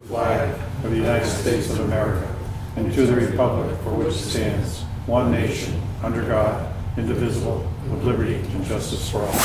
flag of the United States of America and to the republic for which it stands, one nation, under God, indivisible, with liberty and justice for all.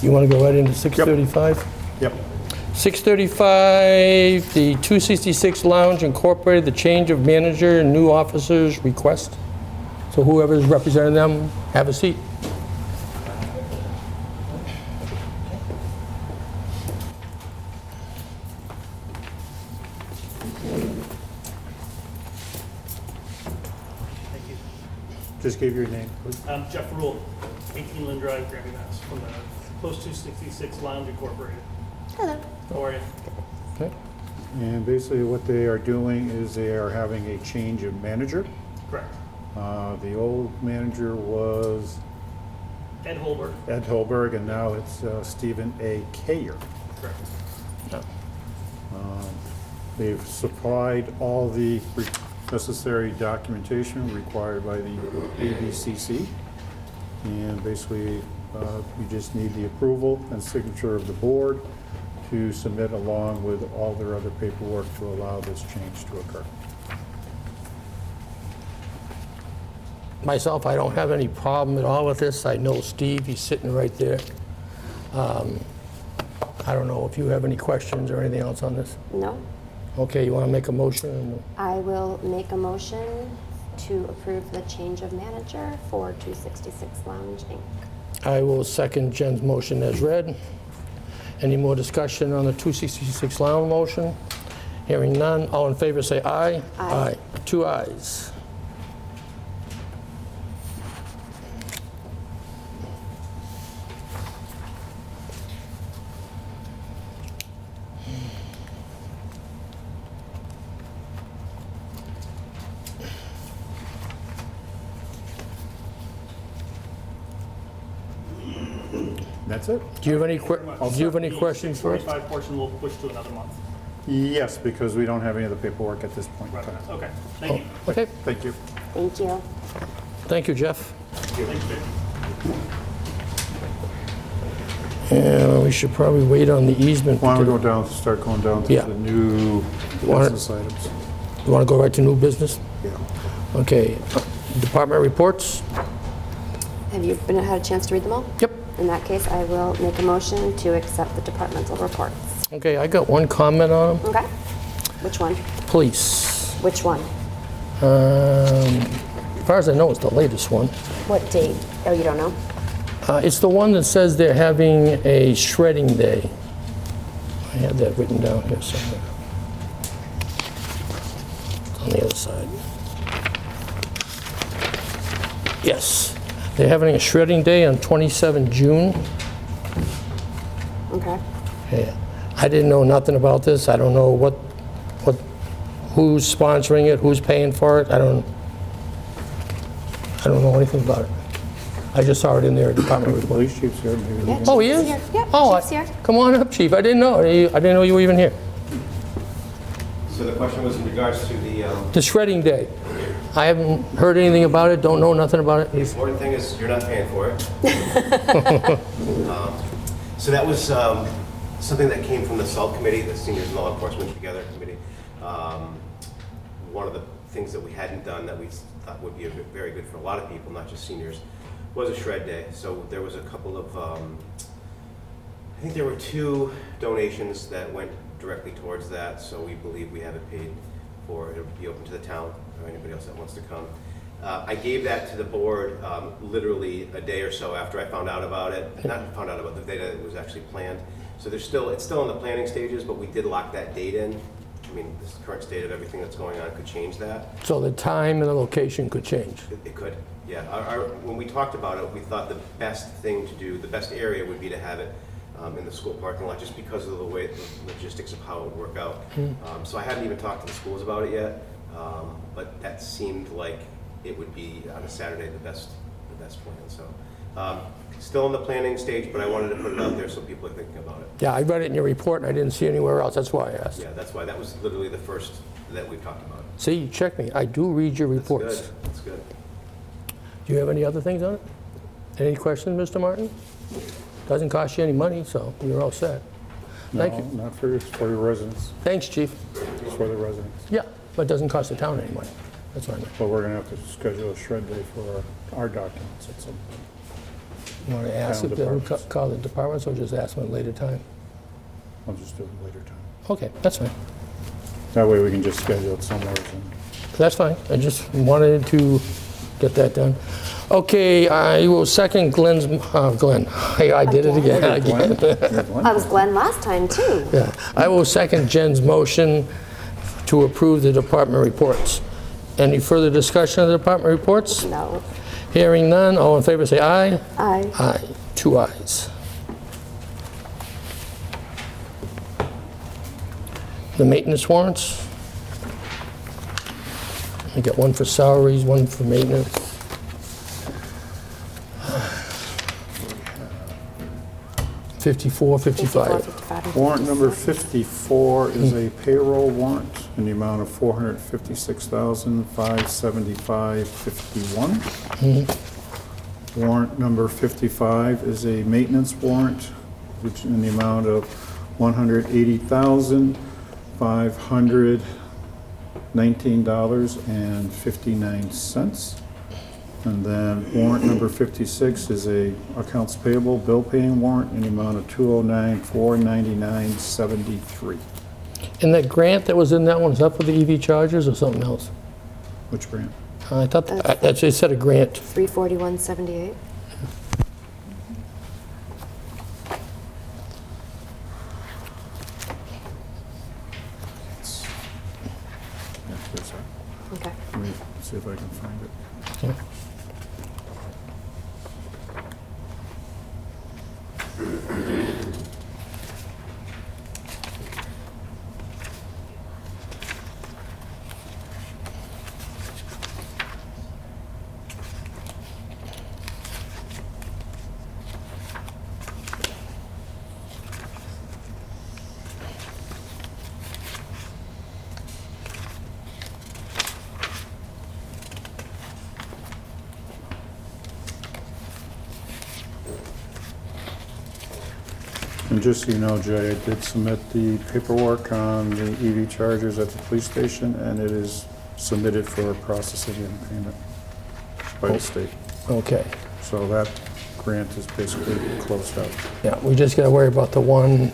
You want to go right into 635? Yep. 635, the 266 Lounge Incorporated, the change of manager and new officers request. So whoever's representing them, have a seat. Just give your name, please. I'm Jeff Rule, 18 Lynn Drive, Granby, Mass, from the Post 266 Lounge Incorporated. Hello. How are you? Okay. And basically what they are doing is they are having a change of manager. Correct. The old manager was Ed Holberg. Ed Holberg, and now it's Stephen A. Kayer. Correct. They've supplied all the necessary documentation required by the ABCC. And basically, you just need the approval and signature of the board to submit along with all their other paperwork to allow this change to occur. Myself, I don't have any problem at all with this. I know Steve, he's sitting right there. I don't know if you have any questions or anything else on this. No, Okay, you want to make a motion? I will make a motion to approve the change of manager for 266 Lounge Inc. I will second Jen's motion as read. Any more discussion on the 266 Lounge motion? Hearing none, all in favor say aye. Aye. 2 ayes. That's it? Do you have any questions for us? The 45 portion will push to another month. Yes, because we don't have any of the paperwork at this point in Right. time. Okay. Thank you. Okay, Thank you. Thank you. thank you, Jeff. Thank you. And we should probably wait on the easement. Why don't we go down, start going down to Yeah. the new Want it- business items? You want to go right to new business? Yeah. Okay, department reports? Have you had a chance to read them all? Yep. In that case, I will make a motion to accept the departmental reports. Okay, I got one comment on them. Okay. Which one? Police. Which one? As far as I know, it's the latest one. What date? Oh, you don't know? It's the one that says they're having a shredding day. I had that written down here somewhere. It's on the other side. Yes, they're having a shredding day on 27 June. Okay. Yeah. I didn't know nothing about this. I don't know who's sponsoring it, who's paying for it. I don't know anything about it. I just saw it in their department report. Police chief's here, maybe. Yeah, Oh, he Chief's is? here. Yep, Oh, Chief's here. come on up, Chief. I didn't know. I didn't know you were even here. So the question was in regards to the The shredding day. I haven't heard anything about it, don't know nothing about it. important thing is you're not paying for it. So that was something that came from the SALT committee, the Seniors Law Enforcement Together committee. One of the things that we hadn't done that we thought would be very good for a lot of people, not just seniors, was a shred day. So there was a couple of, I think there were 2 donations that went directly towards that. So we believe we have it paid for. It'll be open to the town or anybody else that wants to come. I gave that to the board literally a day or so after I found out about it. Not found out about the date, it was actually planned. So it's still in the planning stages, but we did lock that date in. I mean, this current state of everything that's going on could change that. So the time and the location could change. It could, yeah. When we talked about it, we thought the best thing to do, the best area would be to have it in the school parking lot, just because of the way, the logistics of how it would work out. So I haven't even talked to the schools about it yet, but that seemed like it would be on a Saturday the best plan. So still in the planning stage, but I wanted to put it out there so people are thinking about it. Yeah, I read it in your report, and I didn't see anywhere else. That's why I asked. Yeah, that's why that was literally the first that we talked about. See, you check me. I do read your That's reports. good. That's good. Do you have any other things on it? Any questions, Mr. Martin? Doesn't cost you any money, so you're all set. Thank you. No, not for the residents, Thanks, Chief. it's for the residents. Yeah, but it doesn't cost the town any money. That's what I meant. But we're gonna have to schedule a shred day for our documents at some point. You want to ask Town if they would departments. call the departments, or just ask them at a later time? I'll just do it later time. Okay, that's fine. That way we can just schedule it somewhere. And That's fine. I just wanted to get that done. Okay, I will second Glenn's, Glenn. I did it again. Glenn? You're Glenn? I was Glenn last time, too. Yeah, I will second Jen's motion to approve the department reports. Any further discussion of the department reports? No. Hearing none, all in favor say aye. Aye. Aye, 2 ayes. The maintenance warrants. I got one for salaries, one for maintenance. $54, 55. 55. Warrant number 54 is a payroll warrant in the amount of $456,575.51. Warrant number 55 is a maintenance warrant, which in the amount of $180,519.59. And then warrant number 56 is a accounts payable bill paying warrant in the amount of $209,499.73. And that grant that was in that one, is that for the EV chargers or something else? Which grant? I thought, actually, it said a grant. 34178. Yeah, there's that. Okay. Let me see if I can find it. Yeah. And just so you know, Jay, I did submit the paperwork on the EV chargers at the police station, and it is submitted for processing and payment by the state. Okay. So that grant is basically closed out. Yeah, we just got to worry about the one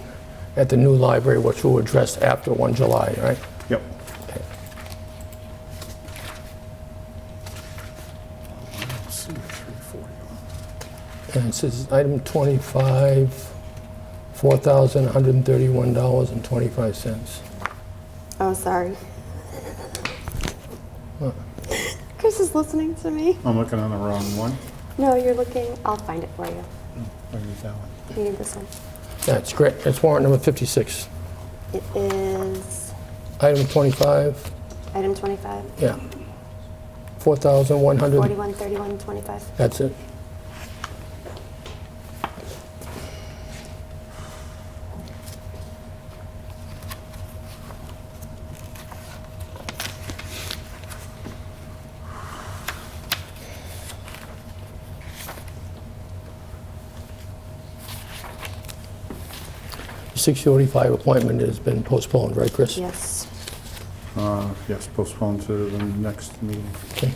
at the new library, which we'll address after 1 July, right? Yep. Okay. Let's see, 340. And it says item 25, $4,131.25. Oh, sorry. What? Chris is listening to me. I'm looking on the wrong one. No, you're looking. I'll find it for you. I need that one. You need this one. Yeah, it's great. It's warrant number 56. It is Item 25, item 25. yeah. 4,100, 413125. that's it. The 6:45 appointment has been postponed, right, Chris? Yes. Yes, postponed to the next meeting. Okay.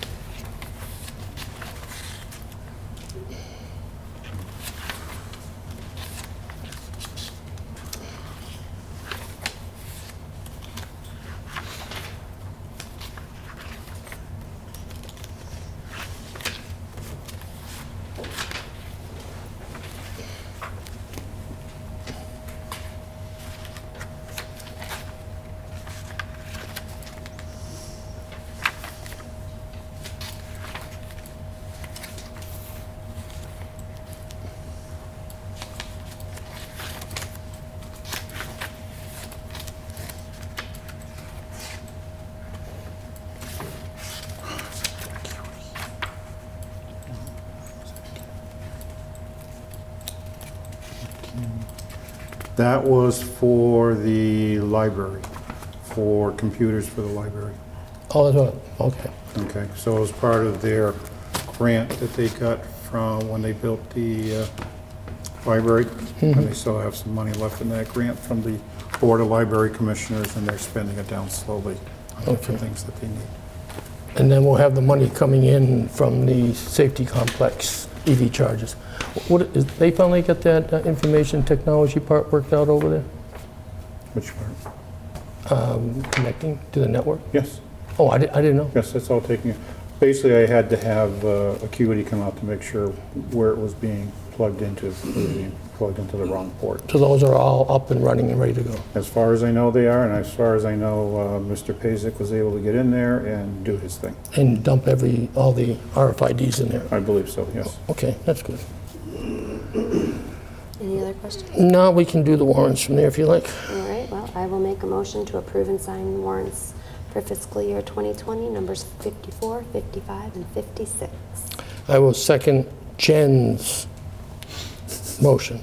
That was for the library, for computers for the library. Oh, that's what, okay. Okay, so it was part of their grant that they got from when they built the library. And they still have some money left in that grant from the Board of Library Commissioners, and they're spending it down slowly on different things that they need. And then we'll have the money coming in from the safety complex EV charges. They finally got that information technology part worked out over there? Which part? Connecting to the network? Yes, Oh, I didn't know. yes, that's all taken. Basically, I had to have Acuity come out to make sure where it was being plugged into. It was being plugged into the wrong port. So those are all up and running and ready to go? As far as I know, they are, and as far as I know, Mr. Pazik was able to get in there and do his thing. And dump all the RFIDs in there? I believe so, yes. Okay, that's good. Any other questions? Now we can do the warrants from there if you like. All right, well, I will make a motion to approve and sign warrants for fiscal year 2020, numbers 54, 55, and 56. I will second Jen's motion.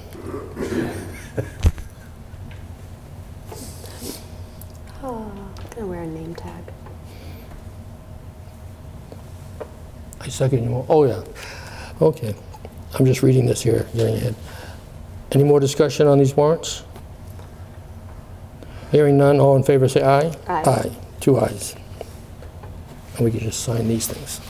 Oh, I'm gonna wear a name tag. I second you. Oh, yeah. Okay. I'm just reading this here, getting ahead. Any more discussion on these warrants? Hearing none, all in favor say aye. Aye. Aye. 2 ayes. And we can just sign these things.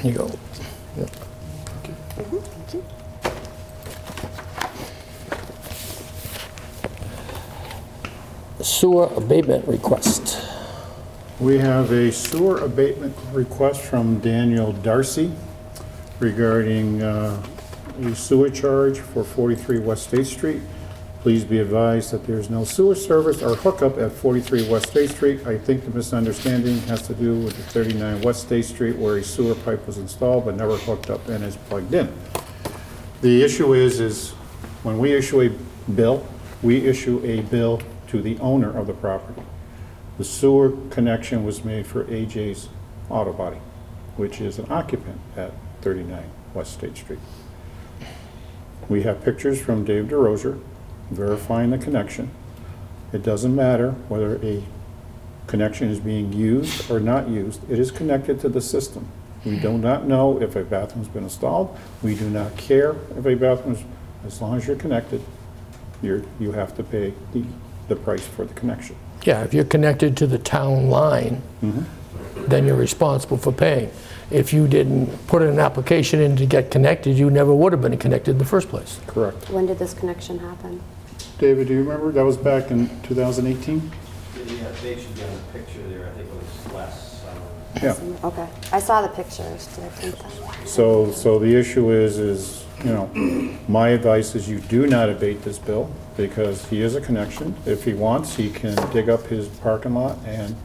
Here you go. Yep. Thank you. Sewer abatement request. We have a sewer abatement request from Daniel Darcy regarding a sewer charge for 43 West State Street. Please be advised that there's no sewer service or hookup at 43 West State Street. I think the misunderstanding has to do with the 39 West State Street where a sewer pipe was installed but never hooked up and is plugged in. The issue is when we issue a bill, we issue a bill to the owner of the property. The sewer connection was made for AJ's Auto Body, which is an occupant at 39 West State Street. We have pictures from Dave DeRozier verifying the connection. It doesn't matter whether a connection is being used or not used. It is connected to the system. We do not know if a bathroom's been installed. We do not care if a bathroom's, as long as you're connected, you have to pay the price for the connection. Yeah, if you're connected to the town line, then you're responsible for paying. If you didn't put an application in to get connected, you never would have been connected in the first place. Correct. When did this connection happen? David, do you remember? That was back in 2018? Yeah, they should be on the picture there, I think it was last summer. Yeah. Okay, I saw the pictures. Did I think that? So the issue is, you know, my advice is you do not abate this bill because he is a connection. If he wants, he can dig up his parking lot and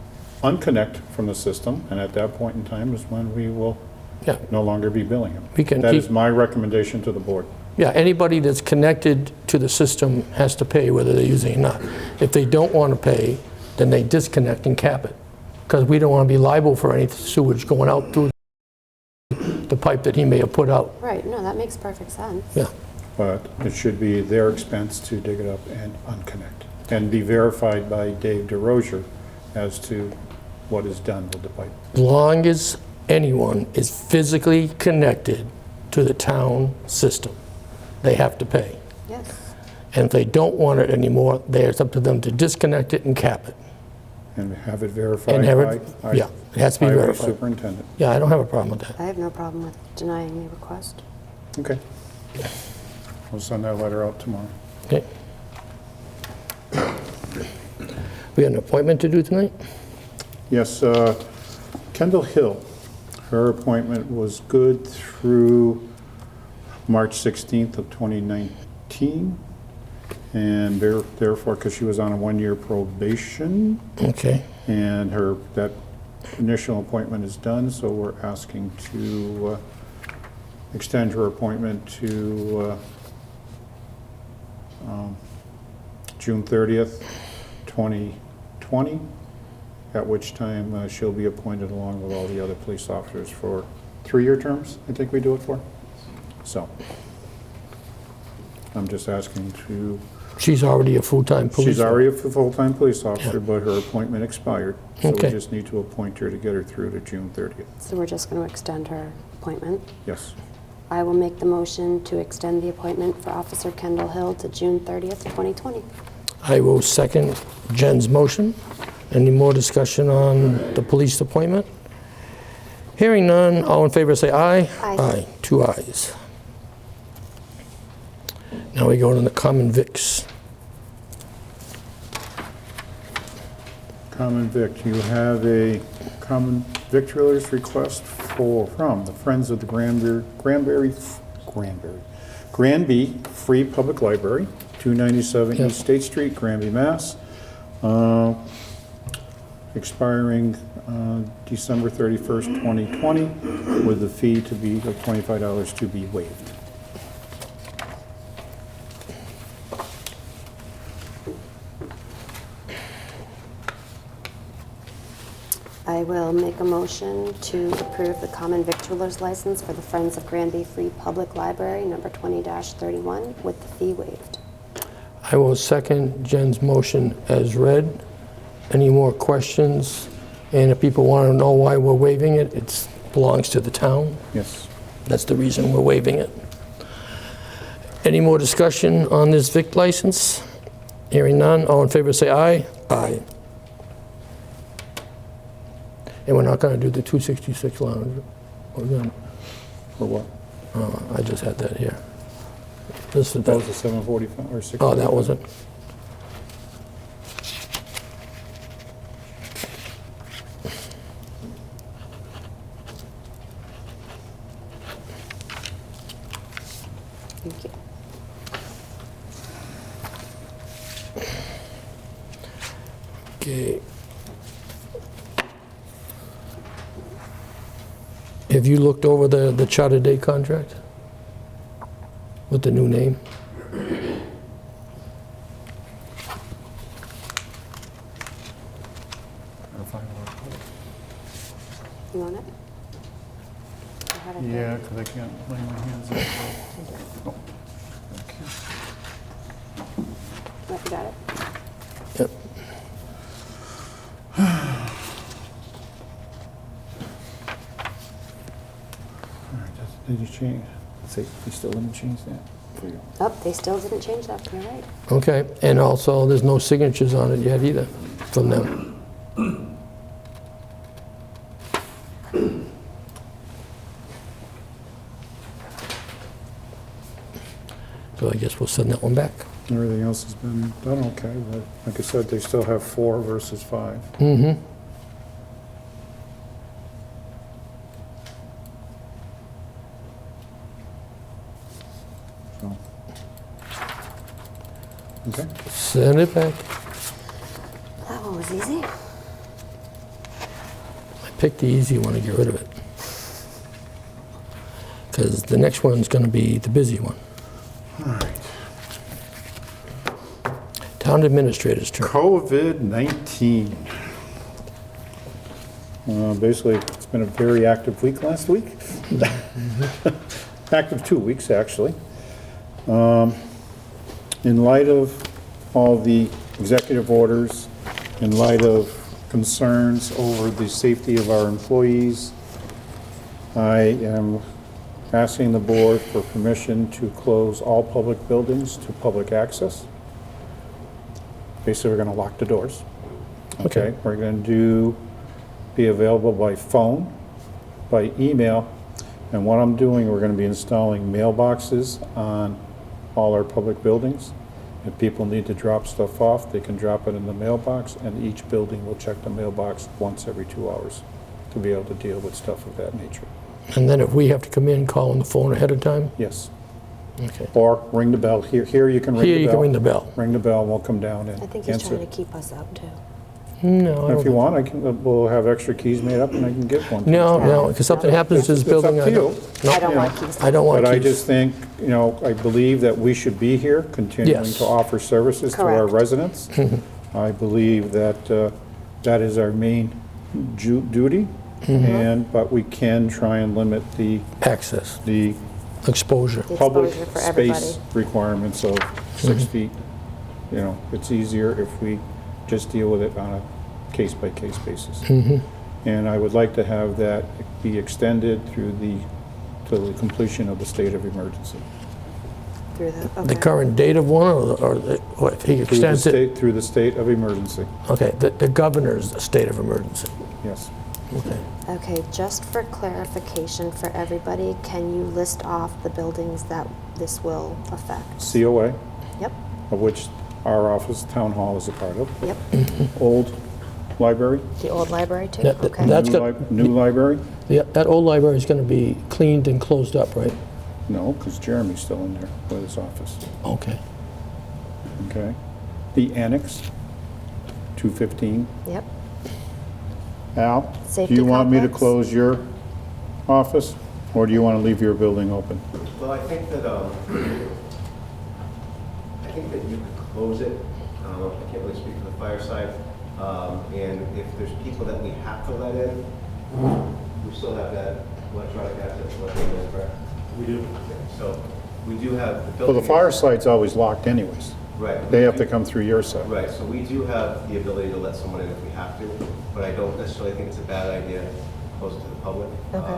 unconnect from the system, and at that point in time is when we will Yeah. no longer be billing him. We can That keep- is my recommendation to the board. Yeah, anybody that's connected to the system has to pay whether they're using it or not. If they don't want to pay, then they disconnect and cap it. Because we don't want to be liable for any sewage going out through the pipe that he may have put out. Right, no, that makes perfect sense. Yeah. But it should be their expense to dig it up and unconnect, and be verified by Dave DeRozier as to what is done with the pipe. As long as anyone is physically connected to the town system, they have to pay. Yes. And if they don't want it anymore, it's up to them to disconnect it and cap it. and have it verified And have it, by yeah, it has to be highway verified. superintendent. Yeah, I don't have a problem with that. I have no problem with denying the request. Okay. We'll send that letter out tomorrow. Okay. We have an appointment to do tonight? Yes, Kendall Hill, her appointment was good through March 16th of 2019, and therefore, because she was on a one-year probation, Okay. and that initial appointment is done, so we're asking to extend her appointment to June 30th, 2020, at which time she'll be appointed along with all the other police officers for 3-year terms, I think we do it for. So, I'm just asking to, She's already a full-time police. she's already a full-time police officer, but her appointment expired. So we Okay. just need to appoint her to get her through to June 30th. So we're just going to extend her appointment. Yes. I will make the motion to extend the appointment for Officer Kendall Hill to June 30th, 2020. I will second Jen's motion. Any more discussion on the police appointment? Hearing none, all in favor say aye. Aye. 2 ayes. Now we go to the common vics. Common vic, you have a common victualers request from the Friends of the Granby Free Public Library, 297 Yep. East State Street, Granby, Mass. Expiring December 31st, 2020, with the fee to be of $25 to be waived. I will make a motion to approve the common victualers license for the Friends of Granby Free Public Library, number 20-31, with the fee waived. I will second Jen's motion as read. Any more questions? And if people want to know why we're waiving it, it belongs to the town. Yes. That's the reason we're waiving it. Any more discussion on this Vic license? Hearing none, all in favor say aye. Aye. And we're not going to do the 266 lounge. We're gonna, For what? I just had that here. This is That was a 745 or 6? Oh, that wasn't. Thank you. Okay. Have you looked over the Charter Day contract with the new name? You want it? I have it Yeah, there. because I can't lay my hands on it. Oh, okay. Yep, you got it. Yep. All right, did you change? See, you still didn't change that? There you go. Oh, they still didn't change that, you're right. Okay, and also, there's no signatures on it yet either from them. So I guess we'll send that one back. Everything else has been done okay, but like I said, they still have 4 versus 5. Mm-hmm. So. Okay. Send it back. That one was easy. I picked the easy one to get rid of it. Because the next one's going to be the busy one. All right. Town administrator's turn. COVID-19. Basically, it's been a very active week last week. Active 2 weeks, actually. In light of all the executive orders, in light of concerns over the safety of our employees, I am asking the board for permission to close all public buildings to public access. Basically, we're going to lock the doors. Okay, we're going to be available by phone, by email, and what I'm doing, we're going to be installing mailboxes on all our public buildings. If people need to drop stuff off, they can drop it in the mailbox, and each building will check the mailbox once every 2 hours to be able to deal with stuff of that nature. And then if we have to come in, call on the phone ahead of time? Yes. Okay. Or ring the bell. Here you can ring the bell. Here you can ring the bell. Ring the bell, and we'll come down and I think he's trying answer. to keep us out too. No, I If you don't. want, we'll have extra keys made up and I can get one. No, because something happens to this It's building. up to you. I don't you want know, keys. I don't want But I keys. just think, I believe that we should be here, continuing Yes. to offer services to our Correct. residents. I believe that that is our main duty, but we can try and limit the Access, public exposure. Exposure for everybody. space requirements of 6 feet. It's easier if we just deal with it on a case-by-case basis. And I would like to have that be extended through to the completion of the state of emergency. Through the, The okay. current date of one, or if he Through the extends it? state, through the state of emergency, Okay, the governor's state of emergency. yes. Okay. Okay, just for clarification for everybody, can you list off the buildings that this will affect? COA, Yep, of which our office, Town Hall, is a part of. yep. Old library, The old library too? That- Okay. That's new got- new library? Yeah, that old library is going to be cleaned and closed up, right? No, because Jeremy's still in there with his office. Okay. Okay. The annex, 215. Yep. Al, do Safety you want me to complex? close your office, or do you want to leave your building open? Well, I think that you could close it. I can't really speak for the fire side. And if there's people that we have to let in, we still have that electronic access to let them in, correct? We do. So we do have the Well, building. the fire site's always locked anyways. Right. They have to come through your site. Right, so we do have the ability to let someone in if we have to, but I don't necessarily think it's a bad idea to close it to the public. Okay.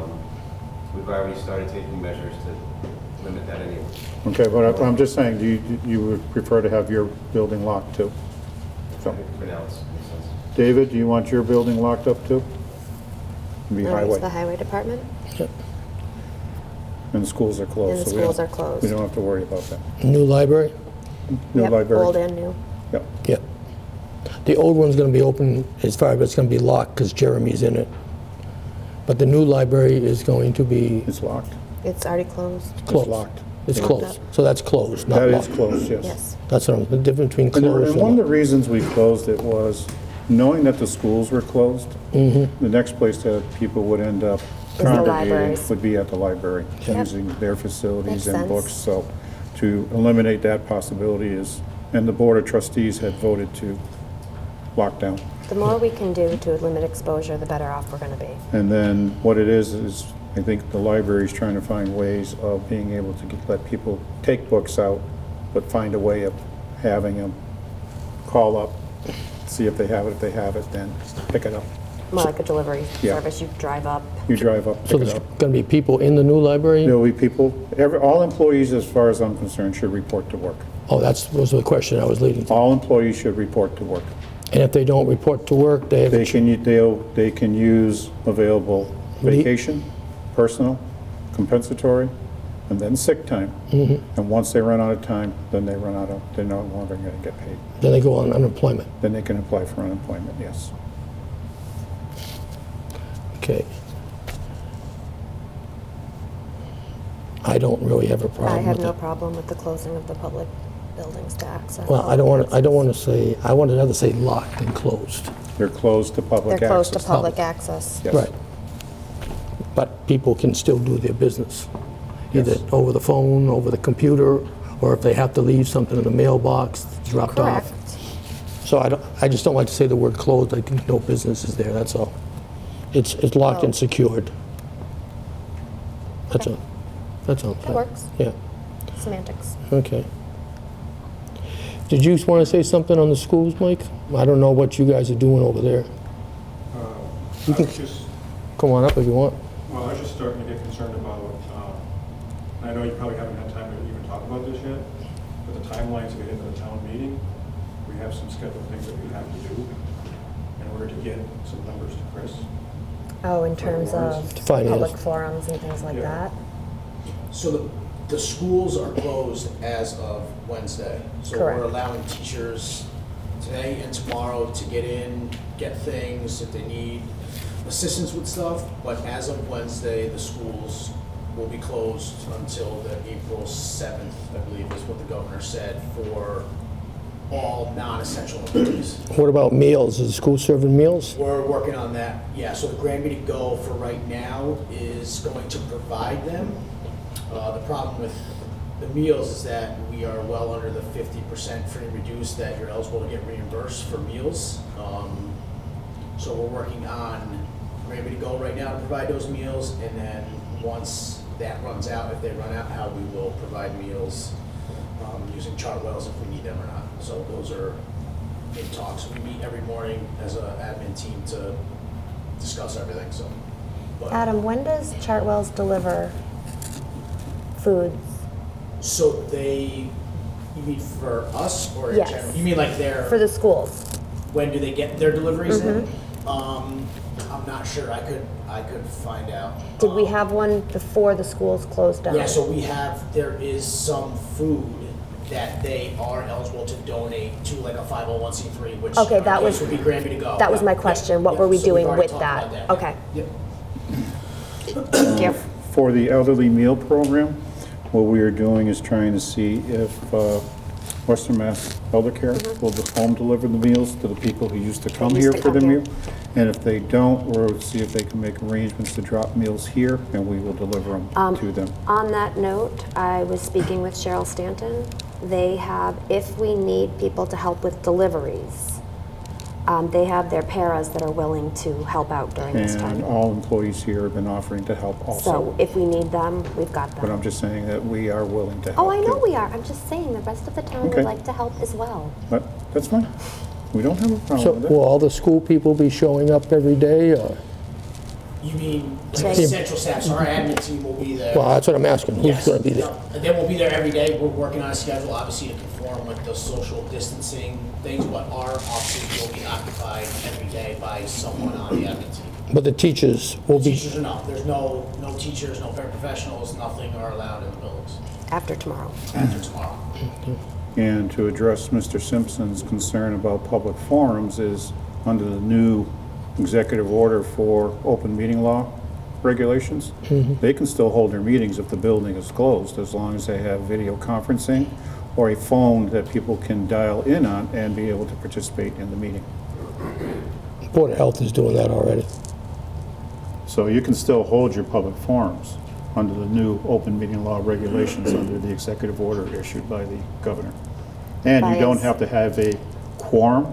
We've already started taking measures to limit that anyway. Okay, but I'm just saying, you would prefer to have your building locked too? I So, think for now, it makes sense. David, do you want your building locked up too? Be No, it's highway, the highway department, and the schools are closed. and the so we schools don't- are closed. We don't have to worry about that. New library? New Yep, library. old and new. Yep. Yep. The old one's going to be open as far as it's going to be locked because Jeremy's in it. But the new library is going to be It's locked. It's already closed. closed. It's locked. It's Locked closed. up. So that's closed, not That is locked. closed, yes. Yes. That's what I'm, the difference between And closed one of the and locked. reasons we closed it was knowing that the schools were closed, the next place that people would end up the congregating libraries. would be at the library, Yep. using their facilities Makes and sense. books. So to eliminate that possibility is, and the Board of Trustees had voted to lock down. The more we can do to limit exposure, the better off we're going to be. And then what it is I think the library's trying to find ways of being able to let people take books out, but find a way of having them call up, see if they have it. If they have it, then pick it up. More like a delivery Yeah. service. You drive up. You drive up, So pick there's it up. going to be people in the new library? There'll be people, all employees, as far as I'm concerned, should report to work. Oh, was the question I was leading to. All employees should report to work. And if they don't report to work, they have They can use available vacation, personal, compensatory, and then sick time. And once they run out of time, then they're no longer going to get paid. then they go on unemployment. Then they can apply for unemployment, yes. Okay. I don't really have a I problem have with no it. problem with the closing of the public buildings to access. Well, I don't want to say, I wanted to rather say locked than closed. They're closed to public access. They're closed to public access. Yes. Right. But people can still do their business, either Yes. over the phone, over the computer, or if they have to leave something in the mailbox, dropped Correct. off. So I just don't like to say the word closed. I think no business is there, that's all. It's locked and Oh. secured. That's Okay. all. That's all. That works. Yeah, Semantics. okay. Did you want to say something on the schools, Mike? I don't know what you guys are doing over there. I was just, Come on up if you want. well, I was just starting to get concerned about, I know you probably haven't had time to even talk about this yet, but the timelines to get into the town meeting, we have some scheduled things that we have to do. order to get some numbers to Chris. Oh, in terms of Finance. public forums and things like Yeah. that? So the schools are closed as of Wednesday. So Correct. we're allowing teachers today and tomorrow to get in, get things if they need assistance with stuff. But as of Wednesday, the schools will be closed until the April 7th, I believe is what the governor said, for all non-essential employees. What about meals? Is the school serving meals? We're working on that, yeah, so the Granby to Go for right now is going to provide them. The problem with the meals is that we are well under the 50% free and reduced that you're eligible to get reimbursed for meals. So we're working on Granby to Go right now to provide those meals, and then once that runs out, if they run out, how we will provide meals using Chartwells if we need them or not. So those are in talks. We meet every morning as an admin team to discuss everything, so. but- Adam, when does Chartwells deliver foods? So they, you mean for us or in Yes. general? You mean like For the schools? when do they get their deliveries in? Mm-hmm. I'm not sure. I could find out. Did we have one before the schools closed down? Yeah, so there is some food that they are eligible to donate to like a 501c3, which Okay, in our that case was- would be Granby to Go. that was my Yep, question. What yep. were we So doing we've already with talked that? about Okay. Yep. Thank you. For the elderly meal program, what we are doing is trying to see if Western Mass Elder Care will home deliver the meals to the people who used to come used here to for the come here. meal. And if they don't, we'll see if they can make arrangements to drop meals here, and we will deliver them to them. On that note, I was speaking with Cheryl Stanton. They have, if we need people to help with deliveries, they have their paras that are willing to help out during this And time. all employees here have been offering to help So also. if we need them, we've got But I'm them. just saying that we are willing to help. Oh, I know too. we are. I'm just saying the rest of the town Okay. would like to help as well. But that's fine. We don't have a So problem with will it. all the school people be showing up every day, or? You mean Today. like central staff, so our admin team will be there. Well, that's what I'm asking. Who's Yes, going to be there? no, they won't be there every day. We're working on a schedule, obviously, to conform with the social distancing things, but our offices will be occupied every day by someone on the admin team. But the teachers will be, Teachers are not. There's no teachers, no paraprofessionals, nothing are allowed in the buildings After tomorrow. after tomorrow. And to address Mr. Simpson's concern about public forums is, under the new executive order for open meeting law regulations, they can still hold their meetings if the building is closed, as long as they have video conferencing or a phone that people can dial in on and be able to participate in the meeting. Board of Health is doing that already. So you can still hold your public forums under the new open meeting law regulations under the executive order issued by the governor. And you don't have to have a quorum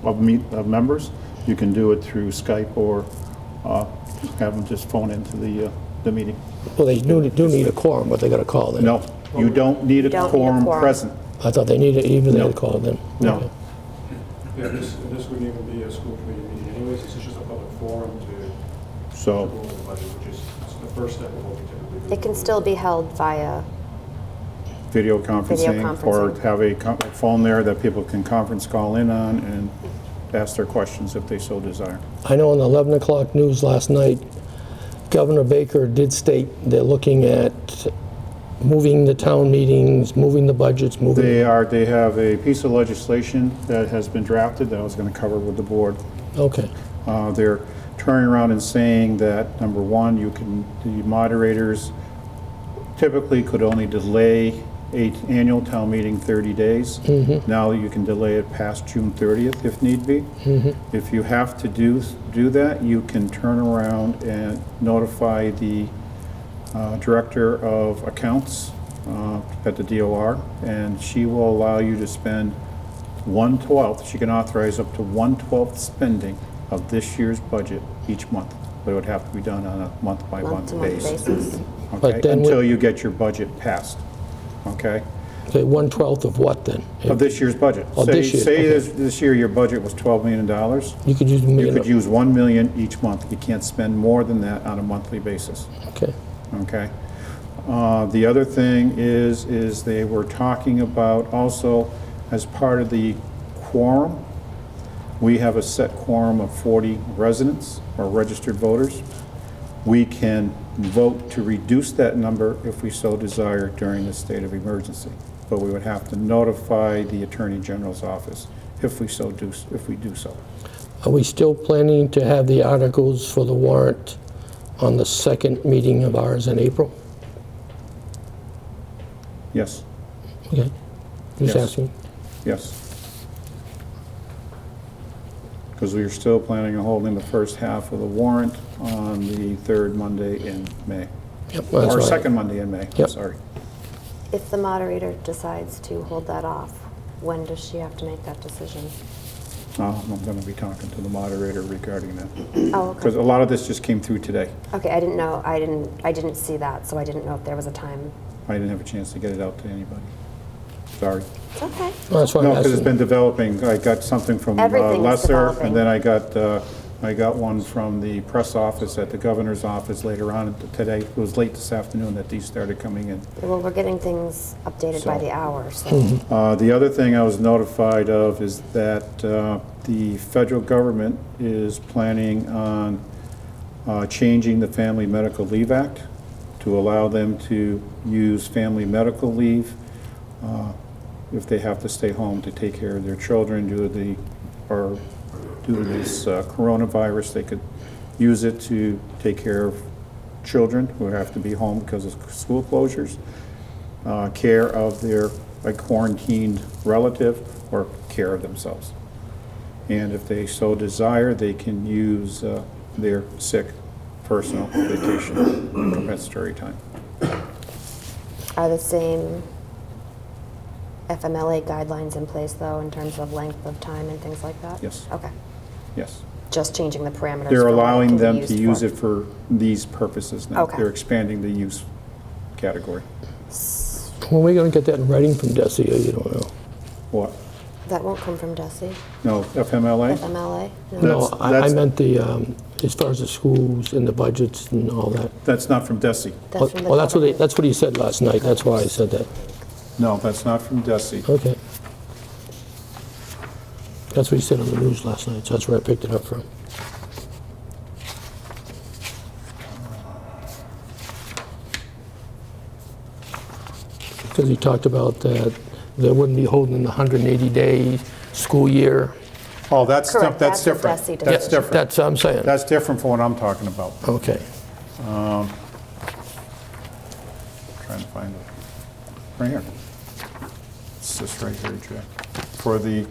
of members. You can do it through Skype or have them just phone into the meeting. Well, they do need a quorum, but they got to call them. No, you don't need a don't need a quorum quorum. present. I thought they needed, even they No. had to call them. No. Okay. Yeah, this wouldn't even be a school committee meeting anyways, it's just a public forum to go So, over the budget, which is the first step of what we typically do. It can still be held via, video conferencing or conferencing. have a phone there that people can conference call in on and ask their questions if they so desire. I know on the 11 o'clock news last night, Governor Baker did state they're looking at moving the town meetings, moving the budgets, moving... They have a piece of legislation that has been drafted that I was going to cover with the board. Okay. They're turning around and saying that, number one, the moderators typically could only delay an annual town meeting 30 days. Now you can delay it past June 30th if need be. If you have to do that, you can turn around and notify the Director of Accounts at the DOR, and she will allow you to spend 1/12. She can authorize up to 1/12 spending of this year's budget each month, but it would have to be done on a month-by-month month-to-month basis. basis. Okay, But then until you get your budget passed, okay? Okay, 1/12 of what then? Of this year's budget. Oh, this year, Say okay. this year your budget was $12 million. You could use a You million... could use $1 million each month. You can't spend more than that on a monthly basis. Okay. Okay. The other thing is they were talking about also, as part of the quorum, we have a set quorum of 40 residents or registered voters. We can vote to reduce that number if we so desire during the state of emergency. But we would have to notify the Attorney General's office if we do so. Are we still planning to have the articles for the warrant on the second meeting of ours in April? Yes, Okay, just Yes. asking. yes. Because we are still planning on holding the first half of the warrant on the third Monday in May. Yep, that's Or right. second Monday in May, I'm Yep. sorry. If the moderator decides to hold that off, when does she have to make that decision? I'm going to be talking to the moderator regarding that. Oh, Because okay. a lot of this just came through today. Okay, I didn't know, I didn't see that, so I didn't know if there was a time. I didn't have a chance to get it out to anybody. Sorry. It's okay. That's why No, I'm because it's asking. been developing. I got something from Everything is Lesser, developing. and then I got one from the press office at the governor's office later on today. It was late this afternoon that these started coming in. Well, we're getting things updated by So- the hour, so. The other thing I was notified of is that the federal government is planning on changing the Family Medical Leave Act to allow them to use family medical leave if they have to stay home to take care of their children due to this coronavirus. They could use it to take care of children who have to be home because of school closures, care of their quarantined relative, or care of themselves. And if they so desire, they can use their sick personal vacation compensatory time. Are the same FMLA guidelines in place, though, in terms of length of time and things like that? Yes. Okay. Yes. Just changing the parameters. They're for what it allowing can be them used to use for. it for these purposes now. Okay. They're expanding the use category. When are we going to get that in writing from Desi, or you don't know? What? That won't come from DESI, No, FMLA? FMLA? No. No, I that's- meant as far as the schools and the budgets and all that. That's not from DESI. That's from the Well, that's government. that's what he said last night, that's why I said that. No, that's not from DESI. Okay. That's what he said on the news last night, so that's where I picked it up from. Because he talked about that they wouldn't be holding the 180-day school year. Oh, that's Correct, that's that's a different. DESI That's decision. different. That's what I'm saying. That's different from what I'm talking about. Okay. Trying to find it. Right here. It's this right here, Jack. For the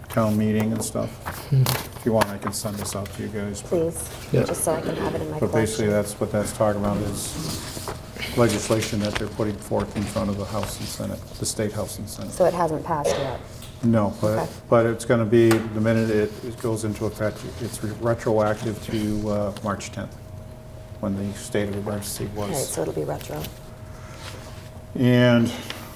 town meeting and stuff. If you want, I can send this out to you guys. Please, Yeah. just so I can have it in my But basically, collection. that's what that's talking about is legislation that they're putting forth in front of the House and Senate, the State House and Senate. So it hasn't passed yet? No, Okay. but it's going to be, the minute it goes into effect, it's retroactive to March 10th, when the state of emergency All right, was. so it'll be retro. And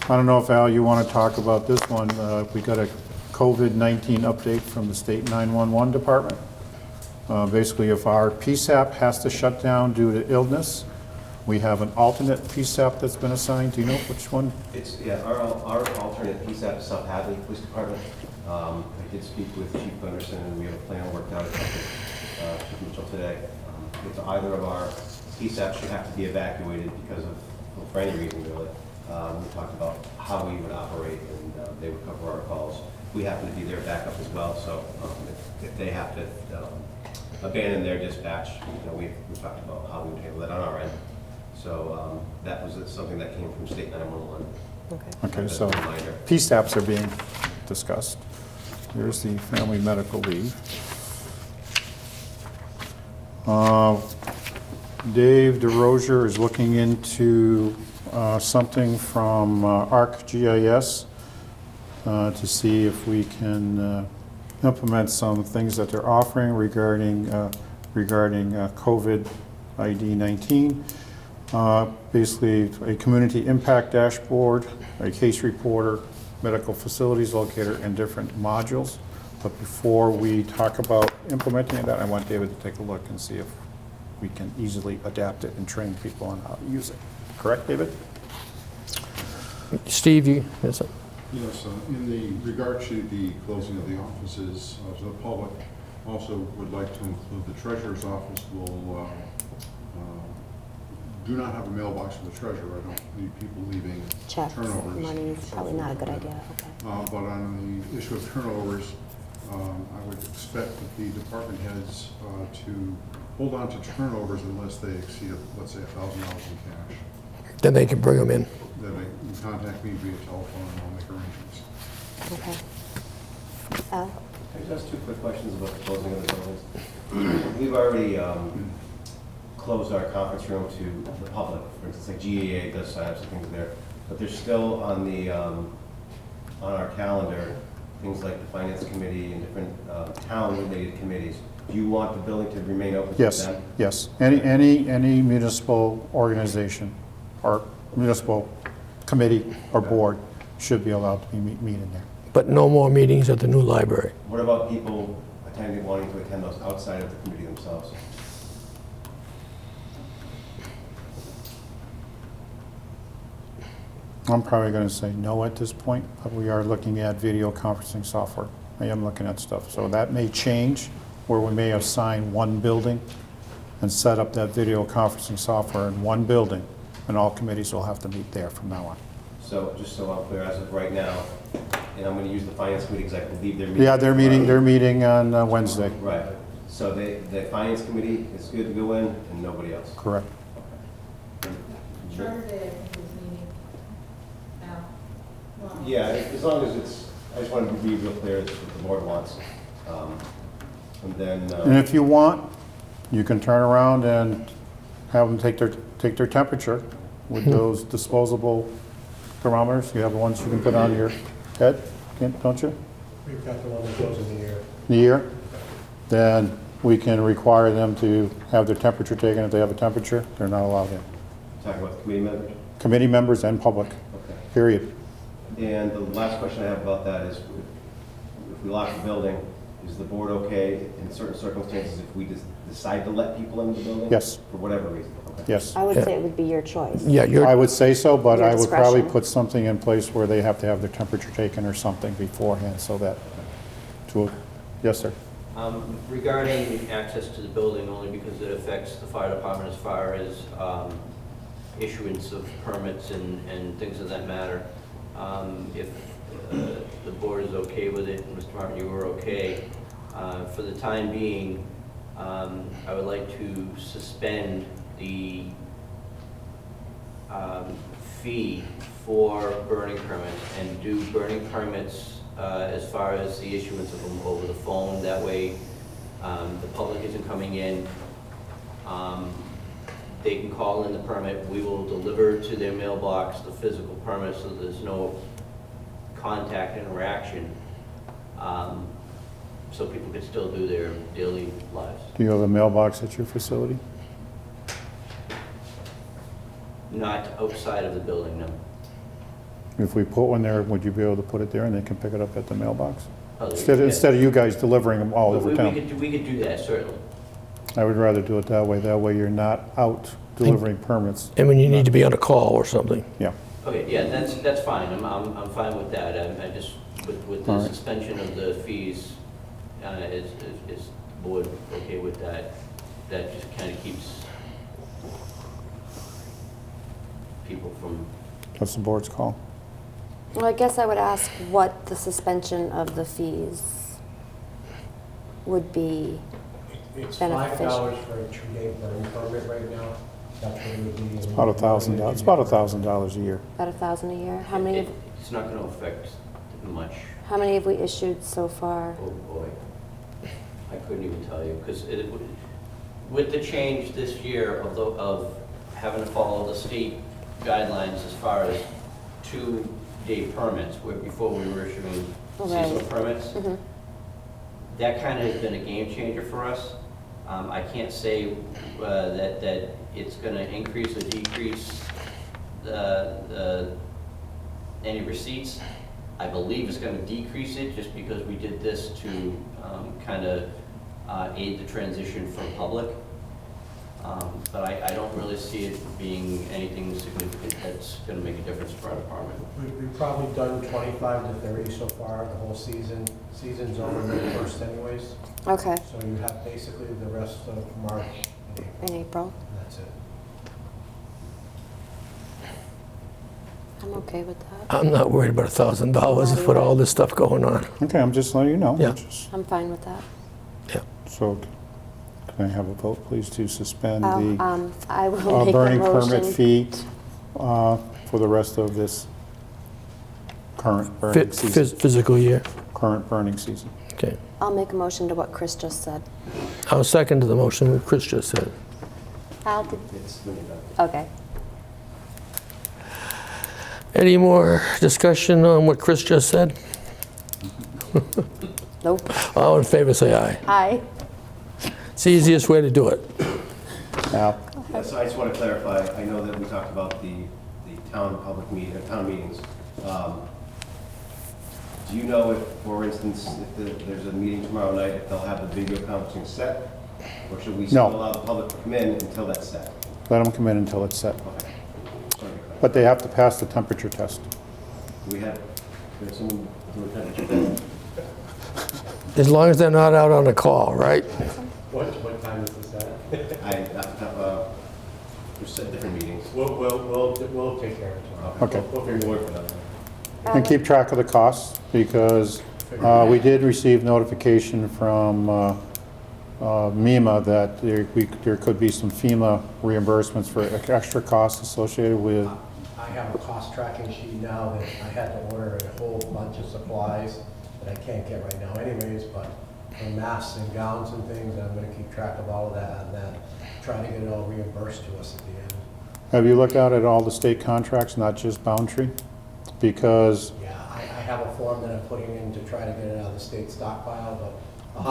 I don't know if, Al, you want to talk about this one. We got a COVID-19 update from the state 911 department. Basically, if our PSAP has to shut down due to illness, we have an alternate PSAP that's been assigned. Do you know which one? It's, yeah, our alternate PSAP is South Hadley Police Department. I did speak with Chief Gunderson, and we have a plan worked out with Chief Mitchell today. It's either of our PSAPs should have to be evacuated because of, well, for any reason really. We talked about how we would operate, and they would cover our calls. We happen to be their backup as well, so if they have to abandon their dispatch, you know, we talked about how we would handle that on our end. So that was something that came from State 911. Okay. Okay, so As a reminder. PSAPs are being discussed. Here's the family medical leave. Dave DeRozier is looking into something from ArcGIS to see if we can implement some things that they're offering regarding COVID ID-19. Basically, a community impact dashboard, a case reporter, medical facilities locator, and different modules. But before we talk about implementing that, I want David to take a look and see if we can easily adapt it and train people on how to use it. Correct, David? Steve, you, yes, sir. Yes, in the regard to the closing of the offices to the public, also would like to include the treasurer's office will do not have a mailbox for the treasurer. I don't need people leaving Checks, turnovers. money is probably not a good idea, okay. But on the issue of turnovers, I would expect that the department heads to hold on to turnovers unless they exceed, let's say, $1,000 in cash. Then they can bring them in. Then they can contact me via telephone and I'll make arrangements. Okay. Al? I just ask 2 quick questions about the closing of the buildings. We've already closed our conference room to the public. For instance, like GAA does have some things there, but there's still on the on our calendar things like the finance committee and different town-related committees. Do you want the building to remain open to Yes, them? yes. Any municipal organization or municipal committee or board should be allowed to be meeting there. But no more meetings at the new library. What about people wanting to attend those outside of the committee themselves? I'm probably going to say no at this point, but we are looking at video conferencing software. I am looking at stuff. So that may change, where we may assign one building and set up that video conferencing software in one building, and all committees will have to meet there from now on. So just so I'm clear, as of right now, and I'm going to use the finance committee because I believe they're meeting. Yeah, they're meeting on Wednesday. Right. So the finance committee is good to go in and nobody else? Correct. Charter Day, I think, is meeting now. Well, Yeah, as long as it's, I just want to be real clear, that's what the board wants. And then, And if you want, you can turn around and have them take their temperature with those disposable thermometers. You have the ones you can put on your head, don't you? We've got the one that goes in the air. The ear. Then we can require them to have their temperature taken. If they have a temperature, they're not allowed in. talking about the committee members? Committee members and public, Okay. period. And the last question I have about that is, if we lock the building, is the board okay in certain circumstances if we decide to let people into the building? Yes. For whatever reason? Okay. Yes. I would say it would be your choice. Yeah, I would say so, but Your I would probably discretion. put something in place where they have to have their temperature taken or something beforehand so that, yes, sir. Regarding access to the building, only because it affects the fire department as far as issuance of permits and things of that matter. If the board is okay with it, and Mr. Martin, you were okay, for the time being, I would like to suspend the fee for burning permits and do burning permits as far as the issuance of them over the phone. That way, the public isn't coming in. They can call in the permit. We will deliver to their mailbox the physical permit so there's no contact interaction. So people can still do their daily lives. Do you have a mailbox at your facility? Not outside of the building, no. If we put one there, would you be able to put it there and they can pick it up at the mailbox? Oh, Instead of you guys delivering them all over town? We could do that, certainly. I would rather do it that way. That way you're not out delivering permits. And when you need to be on a call or something. Yeah. Okay, yeah, that's fine. I'm fine with that. I just, with the All right. suspension of the fees, is the board okay with that? That just kind of keeps people from, That's the board's call. Well, I guess I would ask what the suspension of the fees would be. It's beneficial. $5 for a 2-day burn permit right now. That's what it would be. It's about $1,000. It's about $1,000 a year. About $1,000 a year. How many? it's not going to affect much. How many have we issued so far? Oh, boy. I couldn't even tell you, because with the change this year of having to follow the state guidelines as far as 2-day permits, where before we were issuing seasonal permits, that kind of has been a game changer for us. I can't say that it's going to increase or decrease any receipts. I believe it's going to decrease it just because we did this to kind of aid the transition from public. But I don't really see it being anything significant that's going to make a difference for our department. We've probably done 25 to 30 so far, the whole season. Season's over May 1st anyways. Okay, So you have basically the rest of March and April. in April. And that's it. I'm okay with that. I'm not worried about $1,000 with all this stuff going on. Okay, I'm just letting you know. Yeah. Just- I'm fine with that. So can I have a vote, please, to suspend Oh, the I will make a burning permit motion. fee for the rest of this current burning season? Physical year. Current burning season. Okay. I'll make a motion to what Chris just said. I'll second to the motion what Chris just said. Al, did- It's when you're done. okay. Any more discussion on what Chris just said? Nope. All in favor, say aye. Aye. It's the easiest way to do it. Now, Yeah, so I just want to clarify, I know that we talked about the town public meeting, town meetings. Do you know if, for instance, if there's a meeting tomorrow night, if they'll have the video conferencing set? Or should we still No. allow the public to come in until that's set? let them come in until it's set. Okay. Sorry. But they have to pass the temperature test. Do we have someone do a temperature? As long as they're not out on a call, right? What time is this at? I have, there's set different meetings. We'll take care of it tomorrow. Okay. We'll figure work for that. And keep track of the costs, because we did receive notification from MEMA that there could be some FEMA reimbursements for extra costs associated with. I have a cost tracking sheet now that I had to order a whole bunch of supplies that I can't get right now anyways, but for masks and gowns and things, I'm gonna keep track of all of that and then try to get it all reimbursed to us at the end. Have you looked out at all the state contracts, not just Boundtree? Because Yeah, I have a form that I'm putting in to try to get it out of the state stockpile, but.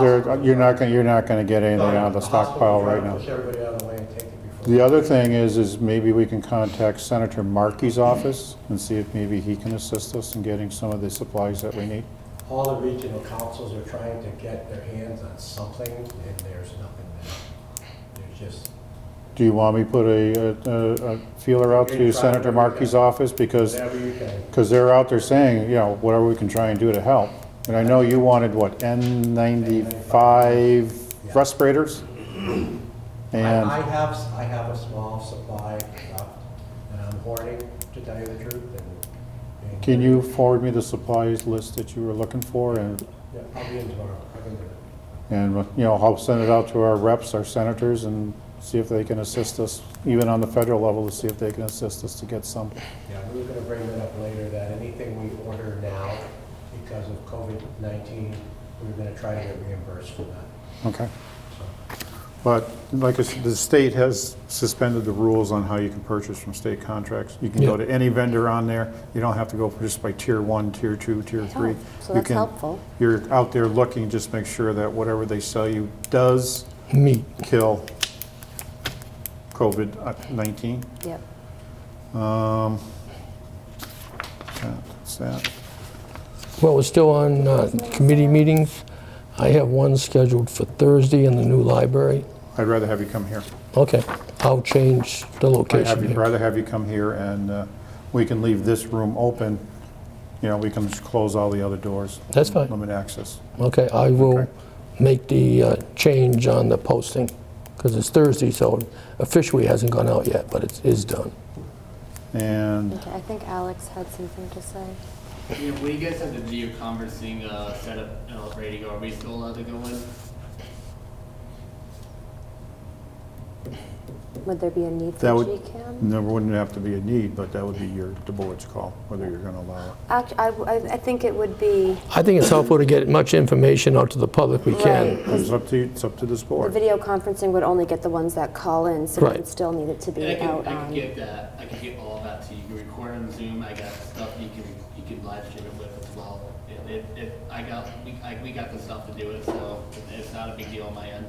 the you're not gonna get anything out of the stockpile right now. Push everybody out of the way and take it before. The other thing is maybe we can contact Senator Markey's office and see if maybe he can assist us in getting some of the supplies that we need. All the regional councils are trying to get their hands on something, and there's nothing there. There's just, Do you want me to put a feeler out to Senator Markey's office? Because whatever you can. they're out there saying, you know, whatever we can try and do to help. And I know you wanted, what, N95 respirators? I And, have a small supply left, and I'm hoarding, to tell you the truth, and. can you forward me the supplies list that you were looking for? And, Yeah, I'll be in tomorrow, I can do it. you know, I'll send it out to our reps, our senators, and see if they can assist us, even on the federal level, to see if they can assist us to get some. Yeah, we were gonna bring that up later, that anything we order now because of COVID-19, we're gonna try to get reimbursed for that. Okay. So, But like I said, the state has suspended the rules on how you can purchase from state contracts. You can go to any vendor on there. You don't have to go just by tier 1, tier 2, tier 3. Oh, so You that's can- helpful. You're out there looking, just make sure that whatever they sell you does Meat. kill COVID-19. Yep. That's that. Well, we're still on committee meetings. I have one scheduled for Thursday in the new library. I'd rather have you come here. Okay, I'll change the location here. Rather have you come here, and we can leave this room open. You know, we can just close all the other doors. That's fine. Limit access. Okay, I will Okay. make the change on the posting, because it's Thursday, so officially hasn't gone out yet, but it is done. And Okay, I think Alex had something to say. Yeah, when you guys have the video conferencing set up and all ready to go, are we still allowed to go in? Would there be a need That for would- GCAM? there wouldn't have to be a need, but that would be the board's call, whether you're going to allow it. I think it would be, I think it's helpful to get much information out to the public we can. Right. It's up to you, it's up to this the board. video conferencing would only get the ones that call in, so we Right. would still need it to And be I out can on. get that. I can get all of that to you. You can record on Zoom. I got stuff you can live stream it with as well. We got the stuff to do it, so it's not a big deal on my end.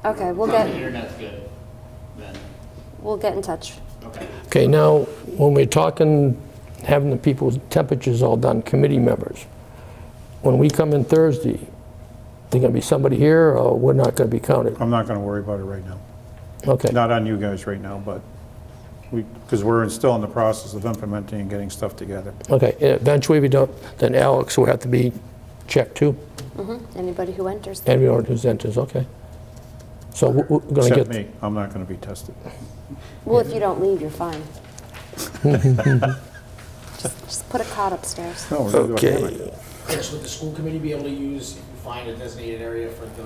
Okay, The internet's good. Then we'll get in touch. okay. Okay, now, when we're talking, having the people's temperatures all done, committee members, when we come in Thursday, there gonna be somebody here, or we're not gonna be counted? I'm not going to worry about it right now. Okay. Not on you guys right now, but because we're still in the process of implementing and getting stuff together. Okay, eventually we don't, then Alex will have to be checked too? Anybody who enters. Everyone who enters, okay. So we're going to Except get... me, I'm not going to be tested. Well, if you don't leave, you're fine. Just put a cot upstairs. No, we're gonna do a Okay. hammock. Chris, would the school committee be able to use, find a designated area for the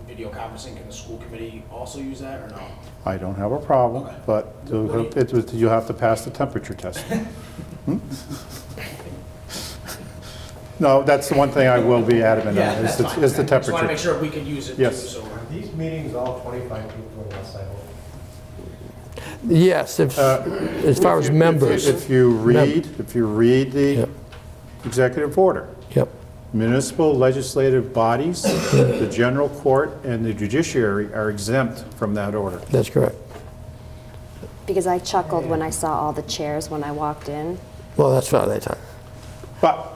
video conferencing? Can the school committee also use that or no? I don't have a problem, Okay. but you have to pass the temperature test. No, that's the one thing I will be adamant on, is that's the fine. is the Just want to make temperature. sure we can use it too, Yes. so. Are these meetings all 25 people or less, I hope? Yes, if, as far as members. If you read the Yep. executive order, Yep, municipal legislative bodies, the general court, and the judiciary are exempt from that order. that's correct. Because I chuckled when I saw all the chairs when I walked in. Well, that's fine, that's fine. But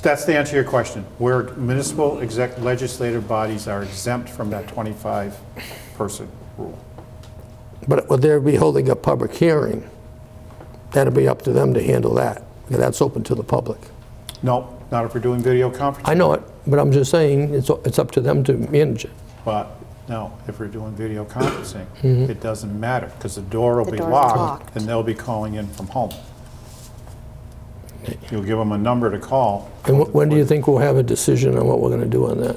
that's the answer to your question. Where municipal legislative bodies are exempt from that 25-person rule. But would they be holding a public hearing? That'll be up to them to handle that, because that's open to the public. No, not if we're doing video conferencing. I know it, but I'm just saying, it's up to them to manage it. But no, if we're doing video conferencing, it doesn't matter, because the door will The be door's locked, locked. and they'll be calling in from home. You'll give them a number to call. And when do you think we'll have a decision on what we're going to do on that?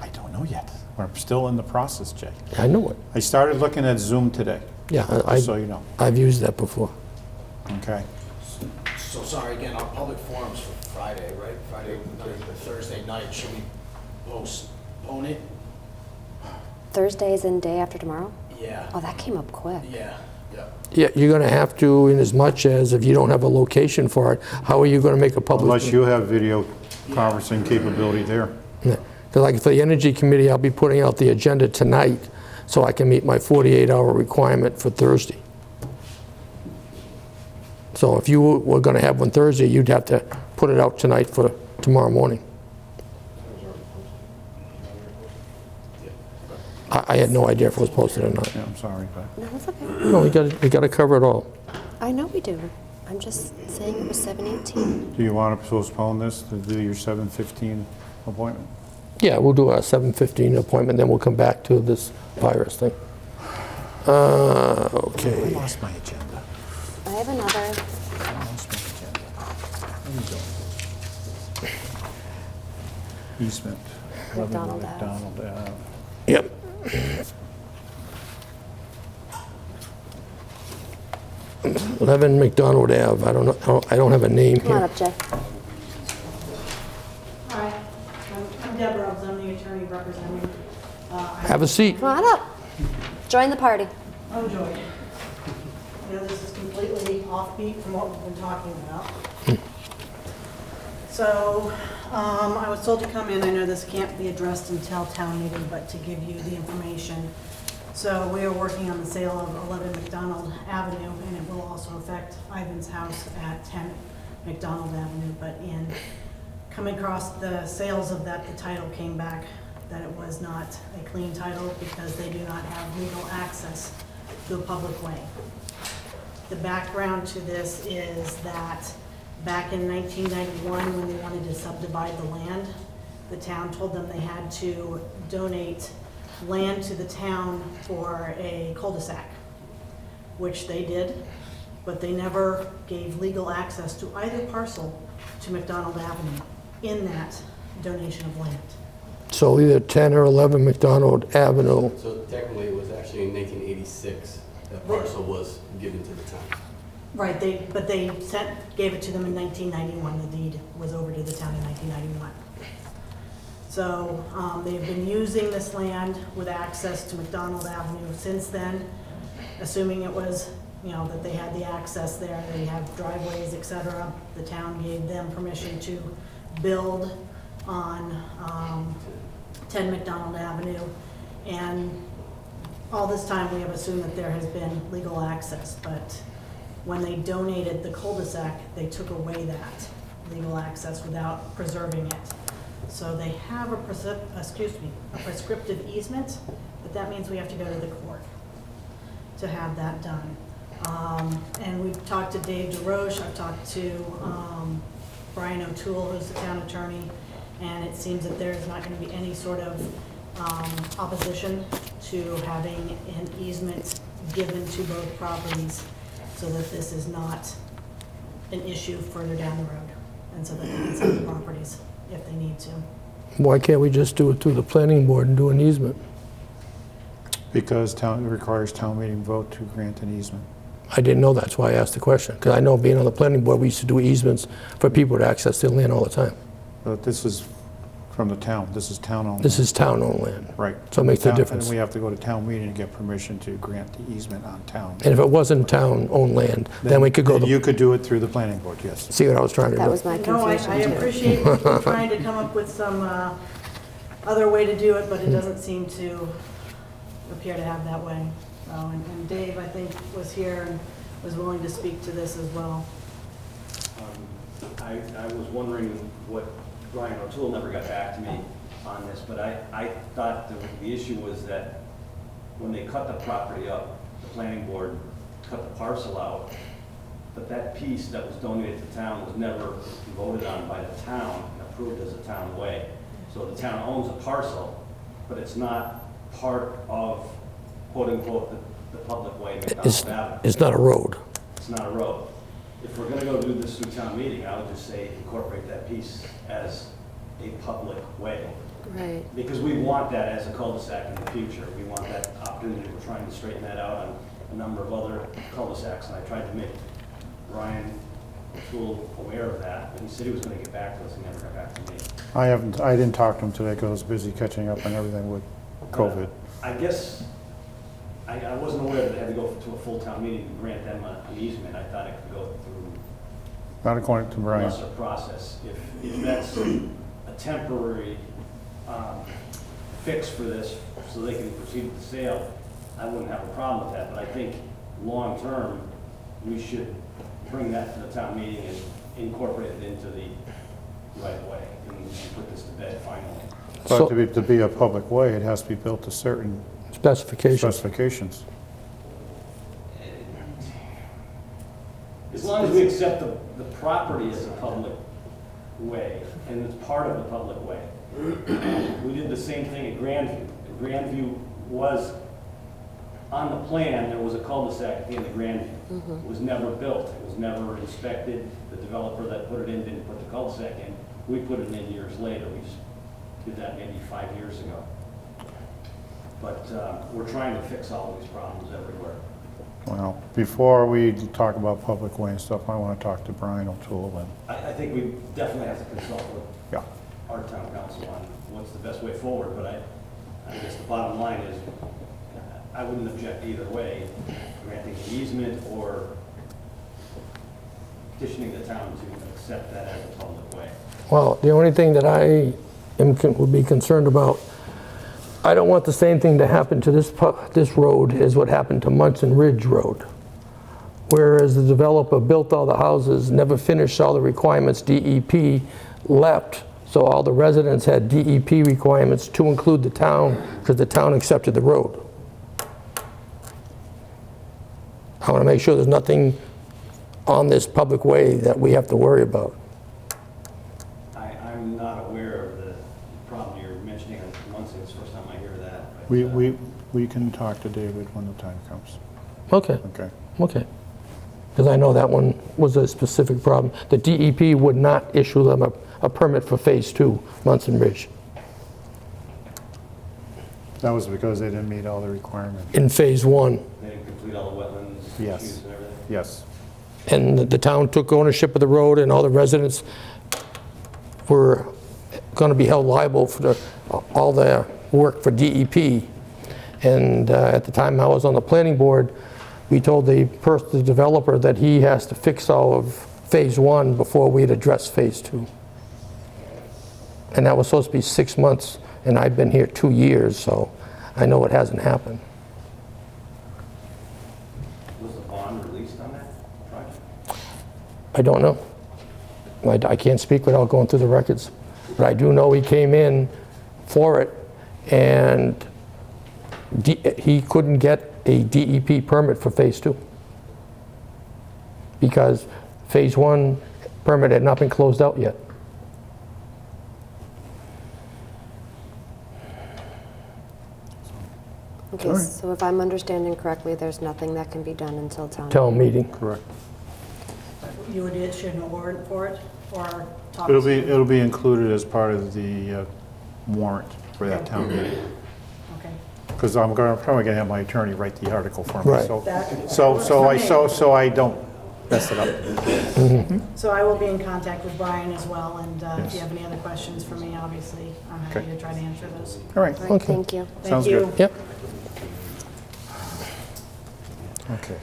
I don't know yet. We're still in the process, Jay. I know it. I started looking at Zoom today, Yeah, just so you know. I've used that before. Okay. So sorry, again, our public forums for Friday, right? Friday night or Thursday night, should we postpone it? Thursday is in day after tomorrow? Yeah, Oh, that came up quick. yeah. Yeah, you're going to have to, in as much as if you don't have a location for it, how are you going to make a public? Unless you have video conferencing capability there. Because like for the Energy Committee, I'll be putting out the agenda tonight so I can meet my 48-hour requirement for Thursday. So if you were going to have one Thursday, you'd have to put it out tonight for tomorrow morning. I had no idea if it was posted or not. Yeah, I'm sorry, but No, that's okay. No, we got to cover it all. I know we do. I'm just saying it was 7:18. do you want to postpone this to do your 7:15 appointment? Yeah, we'll do a 7:15 appointment, then we'll come back to this virus thing. I Okay. lost my agenda. I have another. I lost my agenda. There you go. Easement. McDonald Ave. McDonald Ave. Yep. 11 McDonald Ave. I don't know. I don't have a name Come on here. up, Jay. Hi, I'm Deborah, I'm the attorney representing. Have a seat. Come on up. Join the party. Oh, joy. You know, this is completely offbeat from what we've been talking about. So, I was told to come in, I know this can't be addressed until town meeting, but to give you the information. So we are working on the sale of 11 McDonald Avenue, and it will also affect Ivan's house at 10 McDonald Avenue. But in coming across the sales of that, the title came back that it was not a clean title because they do not have legal access to a public way. The background to this is that back in 1991, when they wanted to subdivide the land, the town told them they had to donate land to the town for a cul-de-sac, which they did, but they never gave legal access to either parcel to McDonald Avenue in that donation of land. So either 10 or 11 McDonald Avenue. So technically, it was actually in 1986 that parcel was given to the town. Right, but they gave it to them in 1991. The deed was over to the town in 1991. So they've been using this land with access to McDonald Avenue since then, assuming it was, you know, that they had the access there, they have driveways, et cetera. The town gave them permission to build on 10 McDonald Avenue. And all this time, we have assumed that there has been legal access, but when they donated the cul-de-sac, they took away that legal access without preserving it. So they have a prescriptive easement, but that means we have to go to the court. to have that done. And we've talked to Dave DeRoche, I've talked to Brian O'Toole, who's the town attorney, and it seems that there is not going to be any sort of opposition to having an easement given to both properties so that this is not an issue further down the road, and so that they can sell the properties if they need to. Why can't we just do it through the planning board and do an easement? Because it requires town meeting vote to grant an easement. I didn't know, that's why I asked the question. Because I know being on the planning board, we used to do easements for people to access their land all the time. But this is from the town, this is town-owned. This is town-owned land. Right. So it makes a Town- difference. And we have to go to town meeting to get permission to grant the easement on town. And if it wasn't town-owned land, then we could go, You could do it through the planning board, yes. see what I was trying to do? That was my No, I confusion too. appreciate you trying to come up with some other way to do it, but it doesn't seem to appear to have that way. So, and Dave, I think, was here and was willing to speak to this as well. I was wondering what, Brian O'Toole never got back to me on this, but I thought the issue was that when they cut the property up, the planning board cut the parcel out, but that piece that was donated to the town was never voted on by the town and approved as a town way. So the town owns a parcel, but it's not part of, quote unquote, the public way, McDonald Avenue. It's not a road. It's not a road. If we're gonna go do this through town meeting, I would just say incorporate that piece as a public way. Right. Because we want that as a cul-de-sac in the future. We want that opportunity. We're trying to straighten that out on a number of other cul-de-sacs, and I tried to make Ryan O'Toole aware of that, and he said he was gonna get back to us. He never got back to me. I didn't talk to him today because I was busy catching up on everything with COVID. I guess, I wasn't aware that it had to go to a full town meeting to grant them an easement. I thought it could go through Not according to a Brian. lesser process. If that's a temporary fix for this, so they can proceed with the sale, I wouldn't have a problem with that. But I think long-term, we should bring that to the town meeting and incorporate it into the right way and put this to bed finally. But to be a public way, it has to be built to certain specifications. As long as we accept the property as a public way, and it's part of the public way. We did the same thing at Grandview. Grandview was, on the plan, there was a cul-de-sac at the end of Grandview. It was never built, it was never inspected. The developer that put it in didn't put the cul-de-sac in. We put it in years later. We just did that maybe 5 years ago. But we're trying to fix all of these problems everywhere. Well, before we talk about public way and stuff, I want to talk to Brian O'Toole and, I think we definitely have to consult with yeah. our town council on what's the best way forward, but I guess the bottom line is, I wouldn't object either way, granting an easement or petitioning the town to accept that as a public way. Well, the only thing that I would be concerned about, I don't want the same thing to happen to this road as what happened to Munson Ridge Road. Whereas the developer built all the houses, never finished all the requirements, DEP left, so all the residents had DEP requirements to include the town, because the town accepted the road. I want to make sure there's nothing on this public way that we have to worry about. I'm not aware of the problem you're mentioning on Munson. It's the first time I hear that. But, We can talk to David when the time comes. Okay. Okay. Okay. Because I know that one was a specific problem. The DEP would not issue them a permit for Phase 2, Munson Ridge. That was because they didn't meet all the requirements. In Phase 1. they didn't complete all the wetlands Yes. issues and everything? Yes. And the town took ownership of the road, and all the residents were going to be held liable for all their work for DEP. And at the time I was on the planning board, we told the developer that he has to fix all of Phase 1 before we'd address Phase 2. And that was supposed to be 6 months, and I've been here 2 years, so I know it hasn't happened. Was the bond released on that project? I don't know. I can't speak without going through the records. But I do know he came in for it, and he couldn't get a DEP permit for Phase 2. Because Phase 1 permit had not been closed out yet. Okay, so if I'm understanding correctly, there's nothing that can be done until town. Town meeting. Correct. You would issue an warrant for it, or talk? It'll be included as part of the warrant for that town meeting. Okay. Because I'm probably gonna have my attorney write the article for me. Right. So I don't mess it up. So I will be in contact with Brian as well, and if you have any other questions for me, obviously, I'm happy Okay. to try to answer those. All right. All right, thank you. Sounds Thank you. good. Yep. Okay.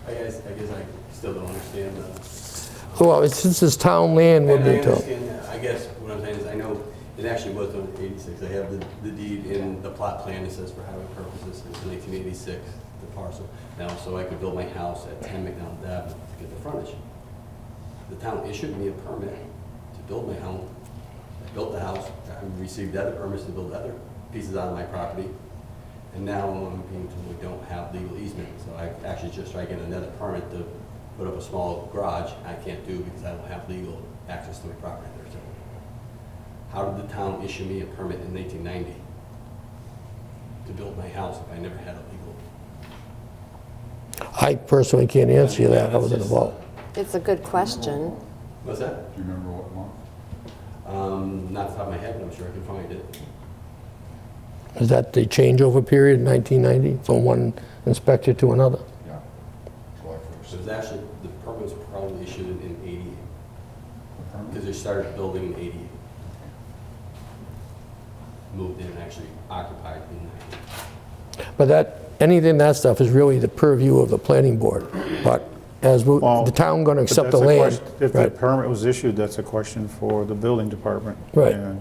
I guess I still don't understand Well, since it's town land, I would be town. understand that. I guess what I'm saying is I know it actually was done in 86. I have the deed in the plot plan that says for highway purposes. It's 1986, the parcel. Now, so I could build my house at 10 McDonald Avenue to get the frontage. The town issued me a permit to build my home. I built the house. I received other permits to build other pieces on my property. And now I'm being told we don't have legal easement. So I actually just tried to get another permit to put up a small garage. I can't do because I don't have legal access to my property there. So how did the town issue me a permit in 1990 to build my house if I never had a legal? I personally can't answer you that. I wasn't involved. It's a good question. What's that? Do you remember what month? Not off the top of my head, but I'm sure I can find it. Is that the changeover period in 1990 from one inspector to another? Yeah. July 1st. So it was actually, the permit was probably issued in 88. The permit? Because they started building in 88. Moved in, actually occupied in 90. But that stuff is really the purview of the planning board. But as Well, the town going to But accept that's the a land. question- If the Right. permit was issued, that's a question for the building department. Right. And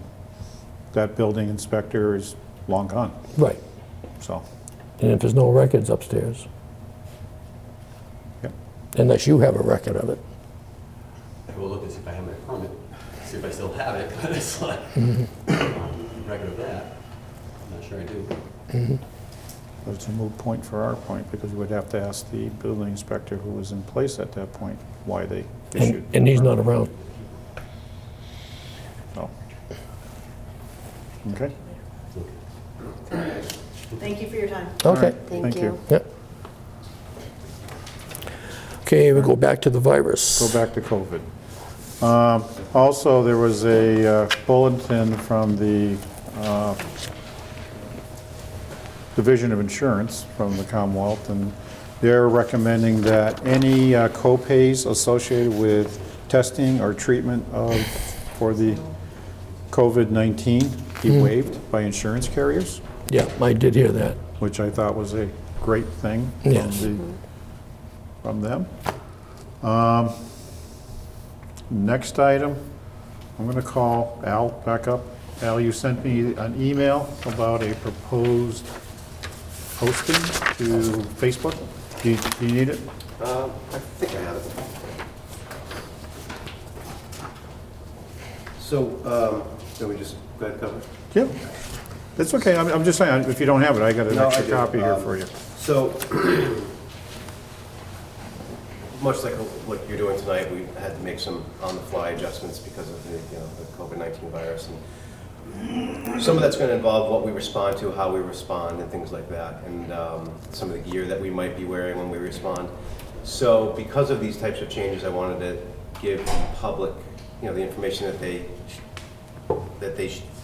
that building inspector is long gone, Right. so. And if there's no records upstairs, Yep. unless you have a record of it. I will look and see if I have my permit, see if I still have it, but it's like, record of that. I'm not sure I do. But it's a moot point for our point, because we'd have to ask the building inspector who was in place at that point why they issued. And he's not around. So. Okay. Thank you for your time. Okay. Thank you. Yep. Okay, we go back to the virus. Go back to COVID. Also, there was a bulletin from the Division of Insurance from the Commonwealth, and they're recommending that any co-pays associated with testing or treatment for the COVID-19 be waived by insurance carriers, Yeah, I did hear that. which I thought was a great thing Yes. from them. Next item, I'm going to call Al back up. Al, you sent me an email about a proposed posting to Facebook. Do you need it? I think I have it. So, can we just go ahead and cover it? Yeah. That's okay. I'm just saying, if you don't have it, I got an No, I extra do. copy here for you. So, much like what you're doing tonight, we had to make some on-the-fly adjustments because of the COVID-19 virus. And some of that's going to involve what we respond to, how we respond, and things like that, and some of the gear that we might be wearing when we respond. So, because of these types of changes, I wanted to give the public, the information that they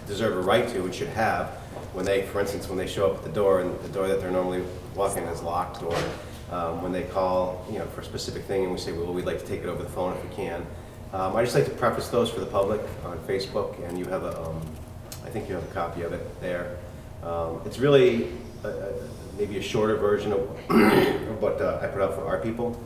deserve a right to and should have when they, for instance, when they show up at the door and the door that they're normally walking in is locked, or when they call, for a specific thing and we say, well, we'd like to take it over the phone if we can. I just like to preface those for the public on Facebook, and you have I think you have a copy of it there. It's really maybe a shorter version of what I put out for our people.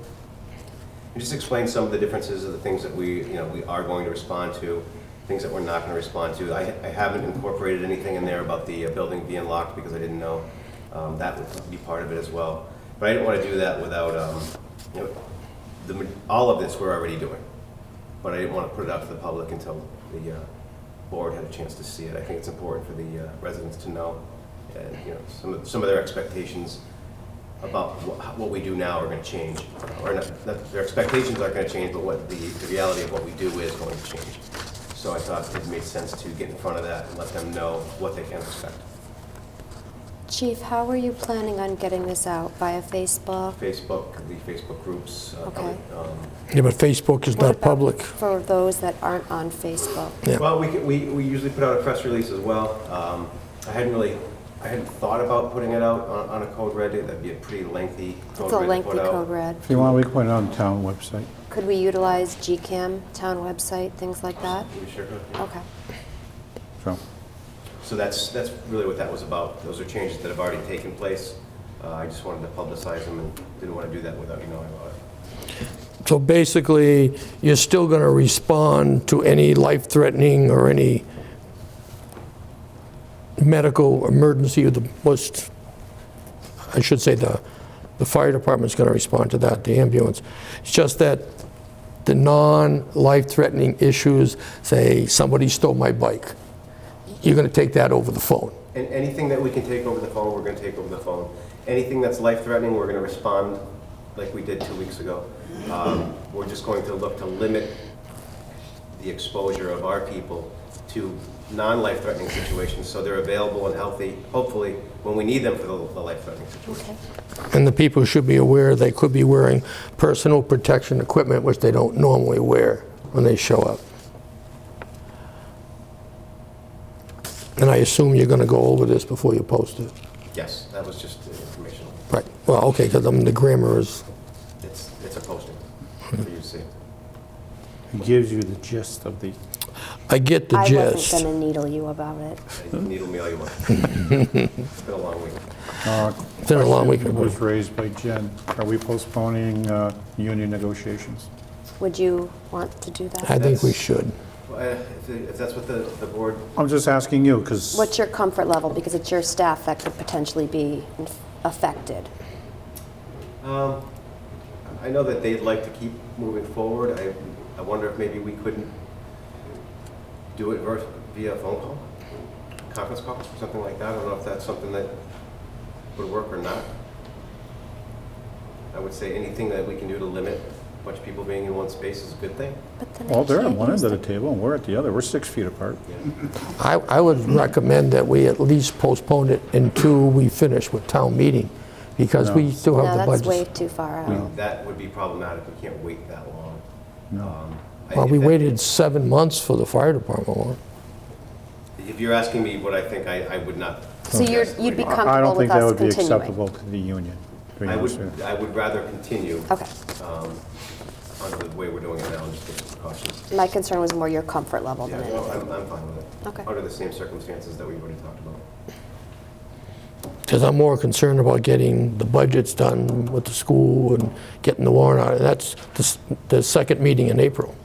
And just explain some of the differences of the things that we are going to respond to, things that we're not going to respond to. I haven't incorporated anything in there about the building being locked because I didn't know that would be part of it as well. But I didn't want to do that without, all of this we're already doing. But I didn't want to put it out to the public until the board had a chance to see it. I think it's important for the residents to know, and some of their expectations about what we do now are going to change. Or their expectations aren't going to change, but what the reality of what we do is going to change. So I thought it made sense to get in front of that and let them know what they can expect. Chief, how are you planning on getting this out? Via Facebook? Facebook, the Facebook groups. Okay. Yeah, but Facebook is What not about public. for those that aren't on Facebook? Yeah. Well, we usually put out a press release as well. I hadn't thought about putting it out on a code red. That'd be a pretty lengthy code It's a red to lengthy put out. code red. If you want, we can put it on the town website. Could we utilize GCAM, town website, things like that? We sure could, yeah. Okay. So that's really what that was about. Those are changes that have already taken place. I just wanted to publicize them and didn't want to do that without you knowing about it. So basically, you're still going to respond to any life-threatening or any medical emergency, or I should say the fire department's going to respond to that, the ambulance. It's just that the non-life-threatening issues, say somebody stole my bike, you're going to take that over the phone. And anything that we can take over the phone, we're going to take over the phone. Anything that's life-threatening, we're going to respond like we did 2 weeks ago. We're just going to look to limit the exposure of our people to non-life-threatening situations so they're available and healthy, hopefully, when we need them for the life-threatening situation. And the people should be aware they could be wearing personal protection equipment, which they don't normally wear when they show up. And I assume you're going to go over this before you post it. Yes, that was just informational. Right. Well, okay, because the grammar is... It's a posting for you to see. It gives you the gist of the... I get the I gist. wasn't going to needle you about it. Needle me all you want. It's been a long week. It's been a long week. Question was raised by Jen. Are we postponing union negotiations? Would you want to do that? I think we should. If that's what the board... I'm just asking you, because... What's your comfort level? Because it's your staff that could potentially be affected. I know that they'd like to keep moving forward. I wonder if maybe we couldn't do it via phone call, conference call, something like that. I don't know if that's something that would work or not. I would say anything that we can do to limit a bunch of people being in one space is a good thing. Well, they're at one end of the table and we're at the other. We're 6 feet apart. I would recommend that we at least postpone it until we finish with town meeting, because we still have the No, that's way budget. too far out. That would be problematic. We can't wait that long. No. Well, we waited 7 months for the fire department one. If you're asking me what I think, I would not. So you'd be I comfortable don't think with that us would be continuing? acceptable to the union. to be honest with you. I would rather continue. Okay. Under the way we're doing it now and just take some precautions. My concern was more your comfort level Yeah, than no, anything. I'm fine with it. Okay. Under the same circumstances that we've already talked about. Because I'm more concerned about getting the budgets done with the school and getting the warrant out. And that's the second meeting in April.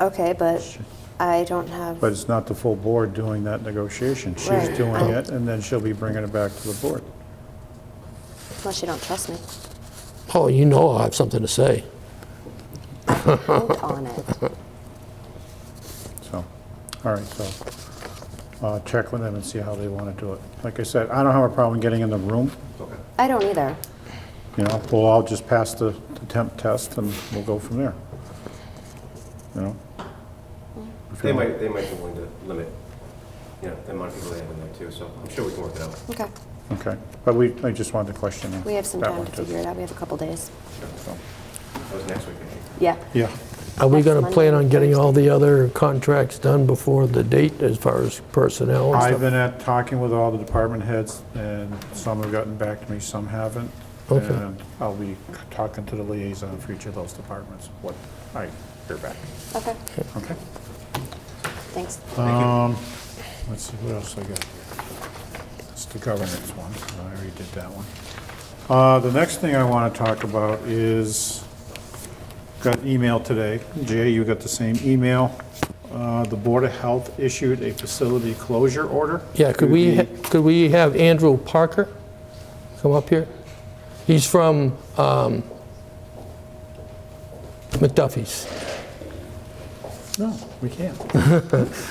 Okay, but I don't have, But it's not the full board doing that negotiation. She's Right. doing it, and then she'll be bringing it back to the board. unless you don't trust me. Oh, you know I'll have something to say. Count on it. So, all right, so check with them and see how they want to do it. Like I said, I don't have a problem getting in the room. Okay. I don't either. You know, we'll all just pass the temp test and we'll go from there. You know? They might be willing to limit, you know, the amount of people they have in there too, so I'm sure we can work it out. Okay. Okay, but I just wanted to question that. We have some that time one to too. figure it out. We have a couple days. So, That was next week, I think. Yeah. yeah, Are we Next going to Monday plan and on getting Thursday. all the other contracts done before the date as far as personnel and I've stuff? been talking with all the department heads, and some have gotten back to me, some haven't. Okay. And I'll be talking to the liaison for each of those departments, what I hear back. Okay. Okay? Thanks. Let's see, what else I got? It's the governance one, I already did that one. The next thing I want to talk about is, got an email today. Jay, you got the same email. The Board of Health issued a facility closure order. Yeah, could we have Andrew Parker come up here? He's from McDuffie's. No, we can't.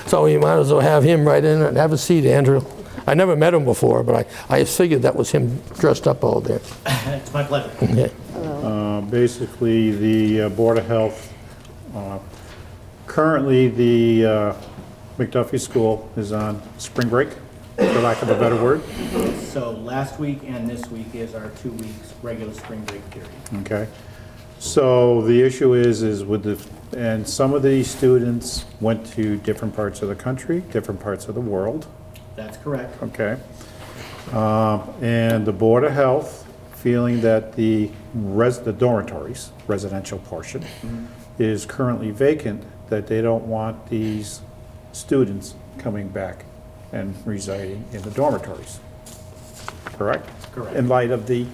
So we might as well have him right in and have a seat, Andrew. I never met him before, but I figured that was him dressed up all there. It's my pleasure. Yeah. Basically, the Board of Health, currently the McDuffie School is on spring break, for lack of a better word. So last week and this week is our 2 weeks regular spring break period. Okay. So the issue is with and some of these students went to different parts of the country, different parts of the world. That's correct. Okay. And the Board of Health, feeling that the dormitories, residential portion, is currently vacant, that they don't want these students coming back and residing in the dormitories. Correct? Correct. In light of the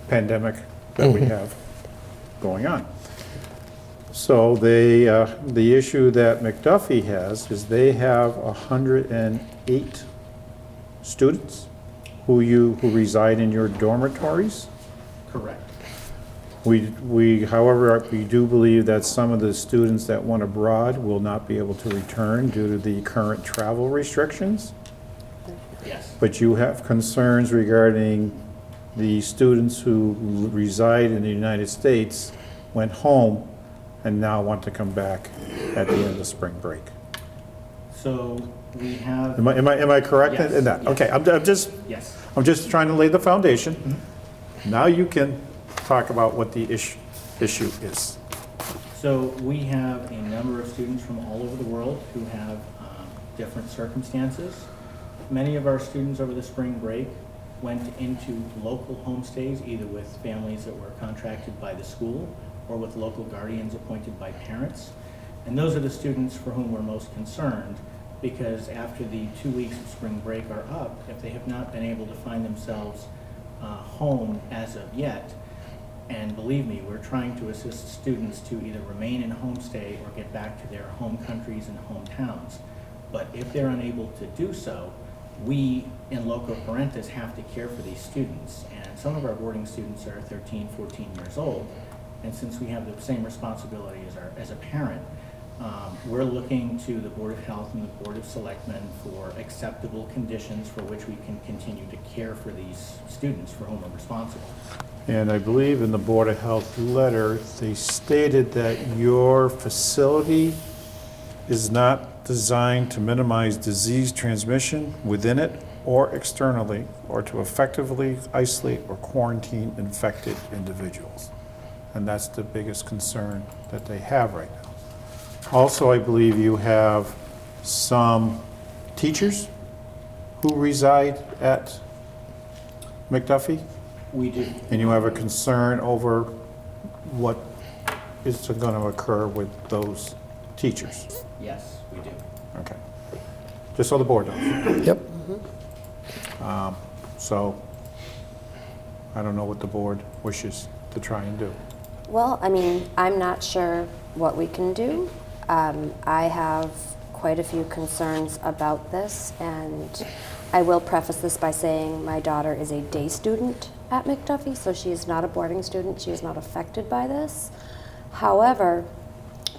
pandemic that we have going on. So they, the issue that McDuffie has is they have 108 students who reside in your dormitories. Correct. However, we do believe that some of the students that went abroad will not be able to return due to the current travel restrictions. Yes. But you have concerns regarding the students who reside in the United States, went home, and now want to come back at the end of spring break. So we have. Am I correct Yes, in that? yes. Okay, Yes. I'm just trying to lay the foundation. Now you can talk about what the issue is. So we have a number of students from all over the world who have different circumstances. Many of our students over the spring break went into local homestays, either with families that were contracted by the school or with local guardians appointed by parents. And those are the students for whom we're most concerned, because after the 2 weeks of spring break are up, if they have not been able to find themselves home as of yet, and believe me, we're trying to assist students to either remain in homestay or get back to their home countries and hometowns. But if they're unable to do so, we in loco parentis have to care for these students. And some of our boarding students are 13, 14 years old. And since we have the same responsibility as a parent, we're looking to the Board of Health and the Board of Selectmen for acceptable conditions for which we can continue to care for these students for whom we're responsible. And I believe in the Board of Health letter, they stated that your facility is not designed to minimize disease transmission within it or externally, or to effectively isolate or quarantine infected individuals. And that's the biggest concern that they have right now. Also, I believe you have some teachers who reside at McDuffie? We do. And you have a concern over what is going to occur with those teachers? Yes, we do. Okay. Just so the board knows. Yep. So, I don't know what the board wishes to try and do. Well, I mean, I'm not sure what we can do. I have quite a few concerns about this, and I will preface this by saying my daughter is a day student at McDuffie, so she is not a boarding student. She is not affected by this. However,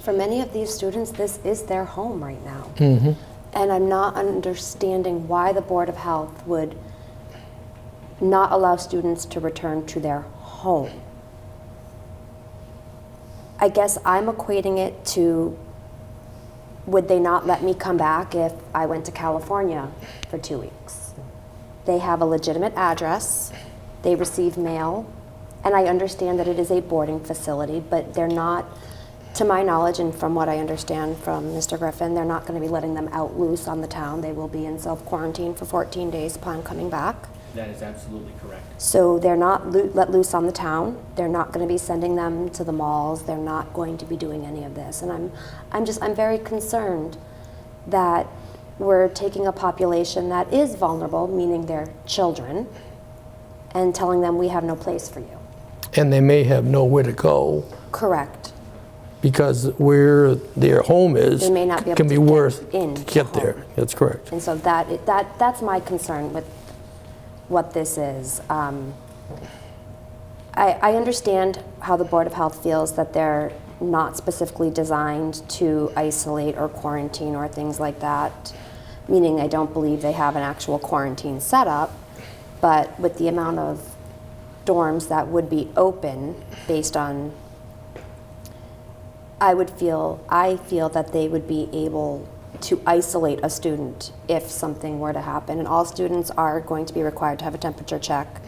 for many of these students, this is their home right now. Mm-hmm. And I'm not understanding why the Board of Health would not allow students to return to their home. I guess I'm equating it to, would they not let me come back if I went to California for 2 weeks? They have a legitimate address, they receive mail, and I understand that it is a boarding facility, but they're not, to my knowledge and from what I understand from Mr. Griffin, they're not going to be letting them out loose on the town. They will be in self-quarantine for 14 days upon coming back. That is absolutely correct. So they're not let loose on the town. They're not going to be sending them to the malls. They're not going to be doing any of this. And I'm very concerned that we're taking a population that is vulnerable, meaning their children, and telling them we have no place for you. And they may have nowhere to go. Correct. Because where their home is, They may not be able can be to worth get in to get home. there. That's correct. And so that's my concern with what this is. I understand how the Board of Health feels that they're not specifically designed to isolate or quarantine or things like that. meaning I don't believe they have an actual quarantine setup, but with the amount of dorms that would be open based on, I feel that they would be able to isolate a student if something were to happen. And all students are going to be required to have a temperature check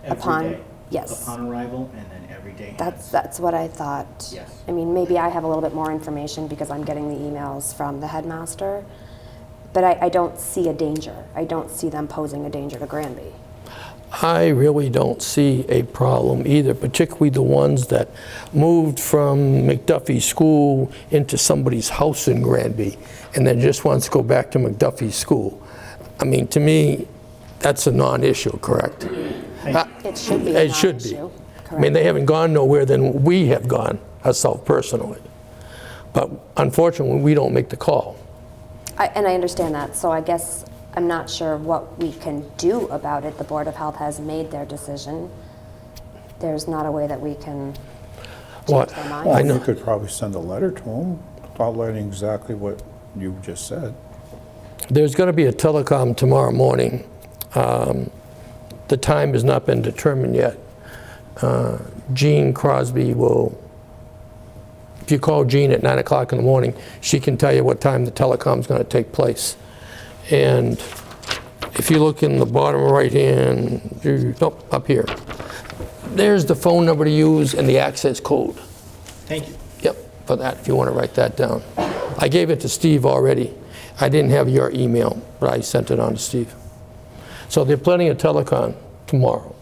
upon, Every day. yes. Upon arrival, and then every day. That's what I thought. Yes. I mean, maybe I have a little bit more information because I'm getting the emails from the headmaster, but I don't see a danger. I don't see them posing a danger to Granby. I really don't see a problem either, particularly the ones that moved from McDuffie School into somebody's house in Granby and then just wants to go back to McDuffie School. I mean, to me, that's a non-issue, correct? It should be a It should be. non-issue, I mean, they haven't gone nowhere than we have gone ourselves personally. But unfortunately, we don't make the call. And I understand that, so I guess I'm not sure what we can do about it. The Board of Health has made their decision. There's not a way that we can change their mind. Well, you could probably send a letter to them outlining exactly what you just said. There's going to be a telecom tomorrow morning. The time has not been determined yet. Jean Crosby will, if you call Jean at 9 o'clock in the morning, she can tell you what time the telecom is going to take place. And if you look in the bottom right hand, up here, there's the phone number to use and the access code. Thank you. Yep, for that, if you want to write that down. I gave it to Steve already. I didn't have your email, but I sent it on to Steve. So they're planning a telecon tomorrow.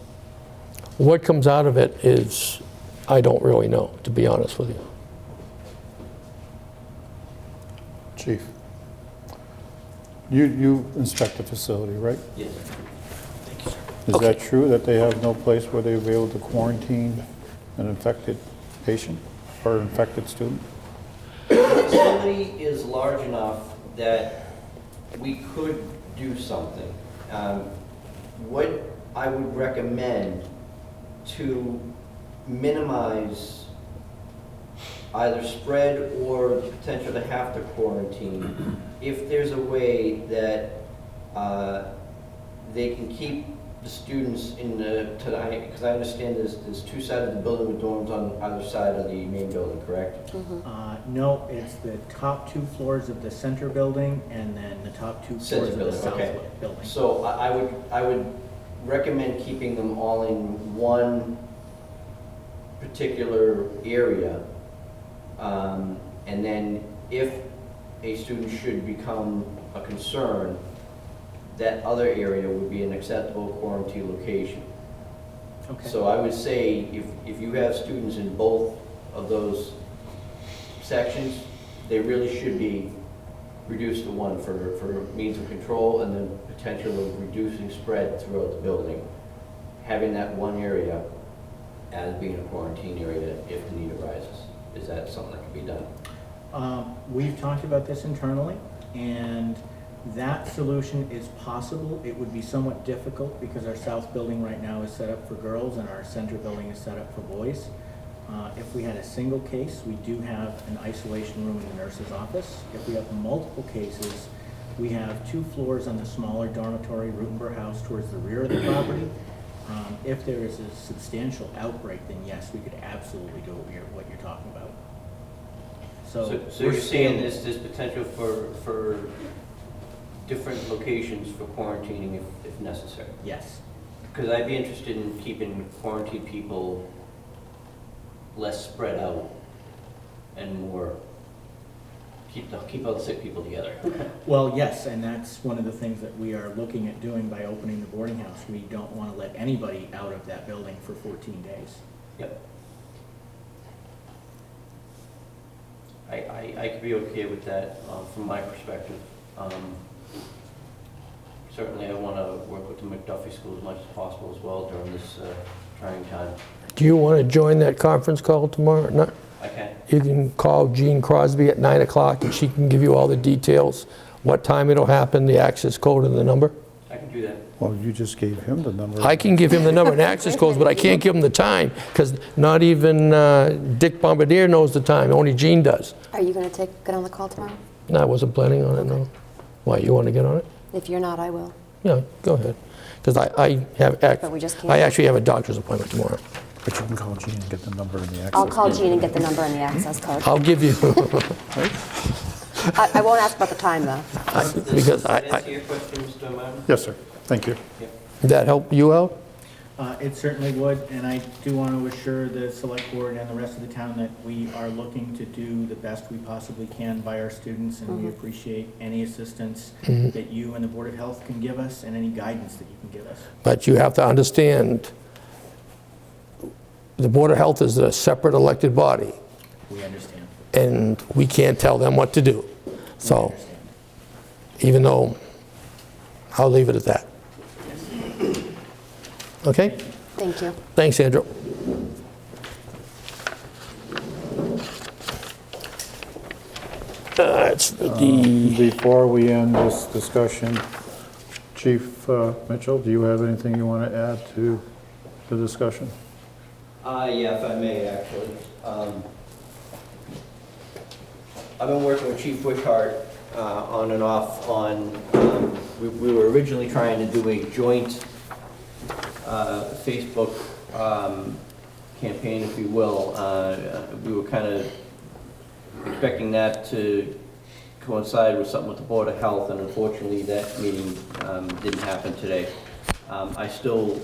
What comes out of it is, I don't really know, to be honest with you. Chief, you inspect the facility, right? Yes. Is that true that they have no place where they'll be able to quarantine an infected patient or infected student? The facility is large enough that we could do something. What I would recommend to minimize either spread or the potential to have to quarantine, if there's a way that they can keep the students in the, because I understand there's two sides of the building with dorms on either side of the main building, correct? No, it's the top 2 floors of the center building and then the top 2 floors of the south building. So I would recommend keeping them all in one particular area. And then if a student should become a concern, that other area would be an acceptable quarantine location. Okay. So I would say if you have students in both of those sections, they really should be reduced to one for means of control and then potential of reducing spread throughout the building. Having that one area as being a quarantine area if the need arises. Is that something that can be done? We've talked about this internally, and that solution is possible. It would be somewhat difficult because our south building right now is set up for girls and our center building is set up for boys. If we had a single case, we do have an isolation room in the nurse's office. If we have multiple cases, we have 2 floors on the smaller dormitory, Rutenberg House, towards the rear of the property. If there is a substantial outbreak, then yes, we could absolutely do what you're talking about. So you're saying there's potential for different locations for quarantining if necessary? Yes. Because I'd be interested in keeping quarantined people less spread out and more, keep all the sick people together. Well, yes, and that's one of the things that we are looking at doing by opening the boarding house. We don't want to let anybody out of that building for 14 days. Yep. I could be okay with that from my perspective. Certainly I want to work with the McDuffie School as much as possible as well during this trying time. Do you want to join that conference call tomorrow or not? I can. You can call Jean Crosby at 9 o'clock and she can give you all the details, what time it'll happen, the access code and the number. I can do that. Well, you just gave him the number. I can give him the number and access codes, but I can't give him the time because not even Dick Bombardier knows the time, only Jean does. Are you going to get on the call tomorrow? No, I wasn't planning on it, no. Why, you want to get on it? If you're not, I will. Yeah, go ahead. Because I have, But we just can't. I actually have a doctor's appointment tomorrow. But you can call Gene and get the number and the access. I'll call Gene and get the number and the access code. I'll give you, I won't ask about the time, though. because Does that answer your question, Mr. Martin? Yes, sir. Thank you. did that help you out? It certainly would, and I do want to assure the select board and the rest of the town that we are looking to do the best we possibly can by our students, and we appreciate any assistance that you and the Board of Health can give us, and any guidance that you can give us. But you have to understand, the Board of Health is a separate elected body, We understand. and we can't tell them what to do. So, even though, I'll leave it at that. Okay? Thank you. Thanks, Andrew. It's the, Before we end this discussion, Chief Mitchell, do you have anything you want to add to the discussion? Yeah, if I may, actually. I've been working with Chief Wishart on and off on, we were originally trying to do a joint Facebook campaign, if you will. We were kind of expecting that to coincide with something with the Board of Health, and unfortunately that meeting didn't happen today. I still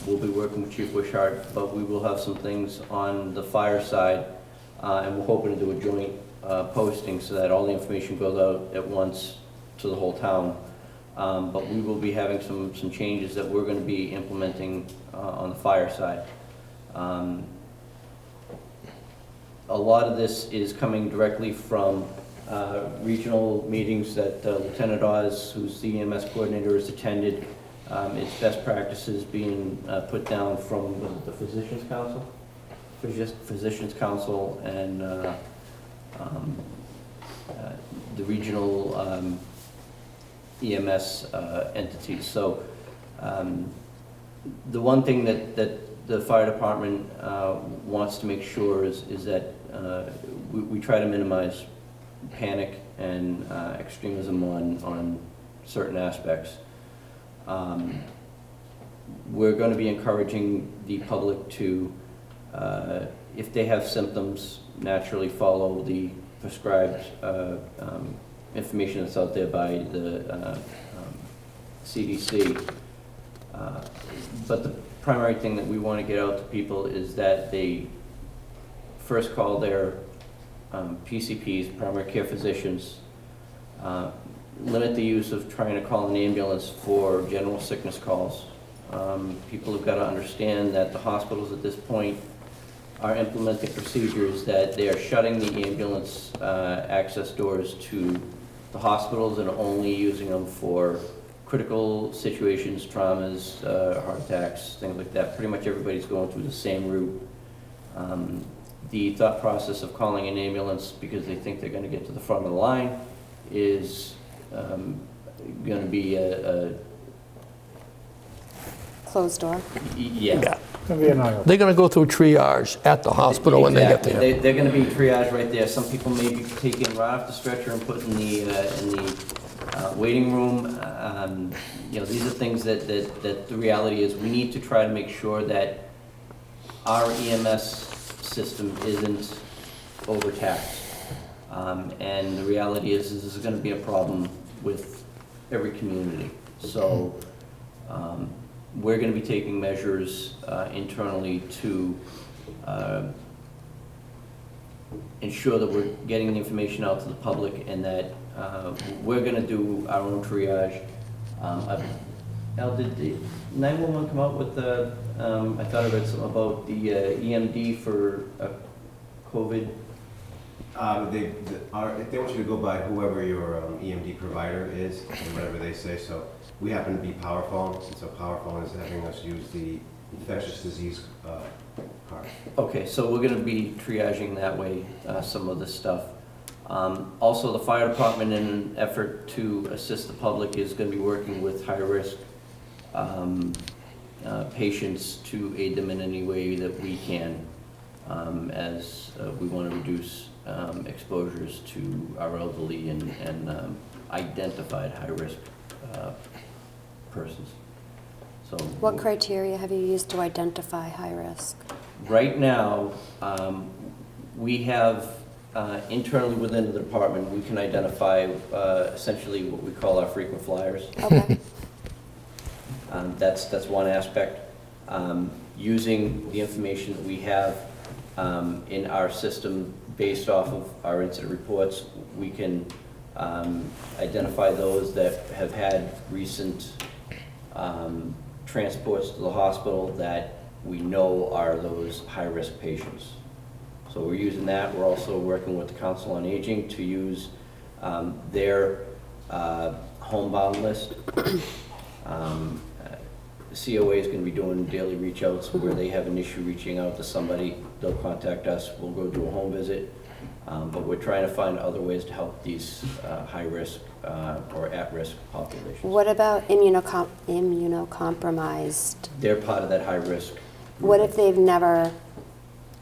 will be working with Chief Wishart, but we will have some things on the fire side, and we're hoping to do a joint posting so that all the information goes out at once to the whole town. But we will be having some changes that we're going to be implementing on the fire side. A lot of this is coming directly from regional meetings that Lieutenant Oz, who's the EMS coordinator, has attended. It's best practices being put down from the Physicians Council? Physicians Council and the regional EMS entities. So the one thing that the fire department wants to make sure is that we try to minimize panic and extremism on certain aspects. We're going to be encouraging the public to, if they have symptoms, naturally follow the prescribed information that's out there by the CDC. But the primary thing that we want to get out to people is that they first call their PCPs, primary care physicians, limit the use of trying to call an ambulance for general sickness calls. People have got to understand that the hospitals at this point are implementing procedures that they are shutting the ambulance access doors to the hospitals and only using them for critical situations, traumas, heart attacks, things like that. Pretty much everybody's going through the same route. The thought process of calling an ambulance because they think they're going to get to the front of the line is going to be a Closed door. yeah. they're going to go through triage at the hospital when they get there. Exactly. They're going to be triaged right there. Some people may be taken right off the stretcher and put in the waiting room. You know, these are things that the reality is we need to try to make sure that our EMS system isn't overtaxed. And the reality is this is going to be a problem with every community. So we're going to be taking measures internally to ensure that we're getting the information out to the public and that we're going to do our own triage. Al, did the 911 come out with the, I thought I read something about the EMD for COVID? They want you to go by whoever your EMD provider is and whatever they say. So we happen to be PowerPhone, and so PowerPhone is having us use the infectious disease card. Okay, so we're going to be triaging that way some of this stuff. Also, the fire department, in an effort to assist the public, is going to be working with high-risk patients to aid them in any way that we can, as we want to reduce exposures to our elderly and identified high-risk persons. So What criteria have you used to identify high risk? right now, we have internally within the department, we can identify essentially what we call our frequent flyers. Okay. That's one aspect. Using the information that we have in our system based off of our incident reports, we can identify those that have had recent transports to the hospital that we know are those high-risk patients. So we're using that. We're also working with the Council on Aging to use their homebound list. COA is going to be doing daily reach outs where they have an issue reaching out to somebody. They'll contact us. We'll go do a home visit. But we're trying to find other ways to help these high-risk or at-risk populations. What about immunocompromised? They're part of that high-risk. What if they've never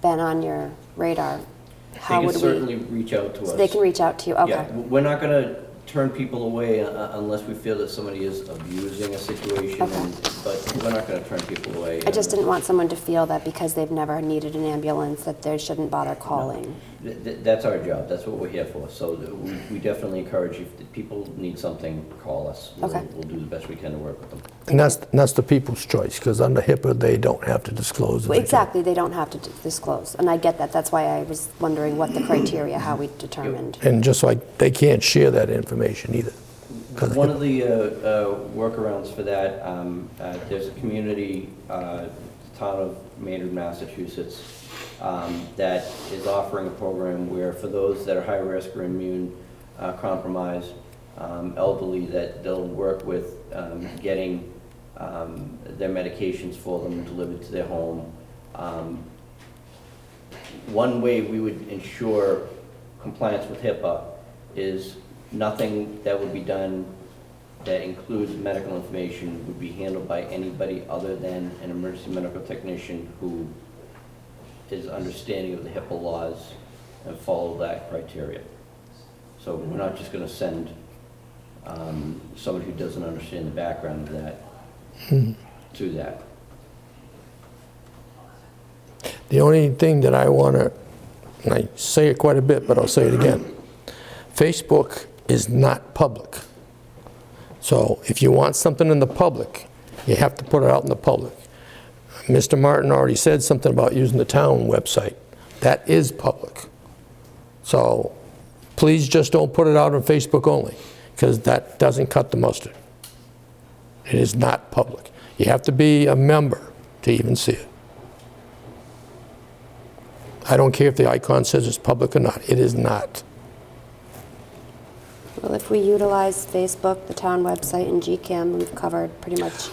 been on your radar? How They would can certainly reach out to us. So they can reach out to you, okay. Yeah, we're not going to turn people away unless we feel that somebody is abusing a situation, Okay. but we're not going to turn people away. I just didn't want someone to feel that because they've never needed an ambulance, that they shouldn't bother calling. That's our job. That's what we're here for. So we definitely encourage you, if people need something, call us. Okay. We'll do the best we can to work with them. And that's the people's choice, because under HIPAA, they don't have to disclose. Well, exactly, they don't have to disclose, and I get that. That's why I was wondering what the criteria, how we determined. And just like, they can't share that information either. One of the workarounds for that, there's a community, the town of Maynard, Massachusetts, that is offering a program where for those that are high risk or immune compromised, elderly, that they'll work with getting their medications for them delivered to their home. One way we would ensure compliance with HIPAA is nothing that would be done that includes medical information would be handled by anybody other than an emergency medical technician who is understanding of the HIPAA laws and follow that criteria. So we're not just going to send somebody who doesn't understand the background of that to that. The only thing that I want to, and I say it quite a bit, but I'll say it again, Facebook is not public. So if you want something in the public, you have to put it out in the public. Mr. Martin already said something about using the town website. That is public. So please just don't put it out on Facebook only, because that doesn't cut the mustard. It is not public. You have to be a member to even see it. I don't care if the icon says it's public or not. It is not. Well, if we utilize Facebook, the town website, and GCAM, we've covered pretty much.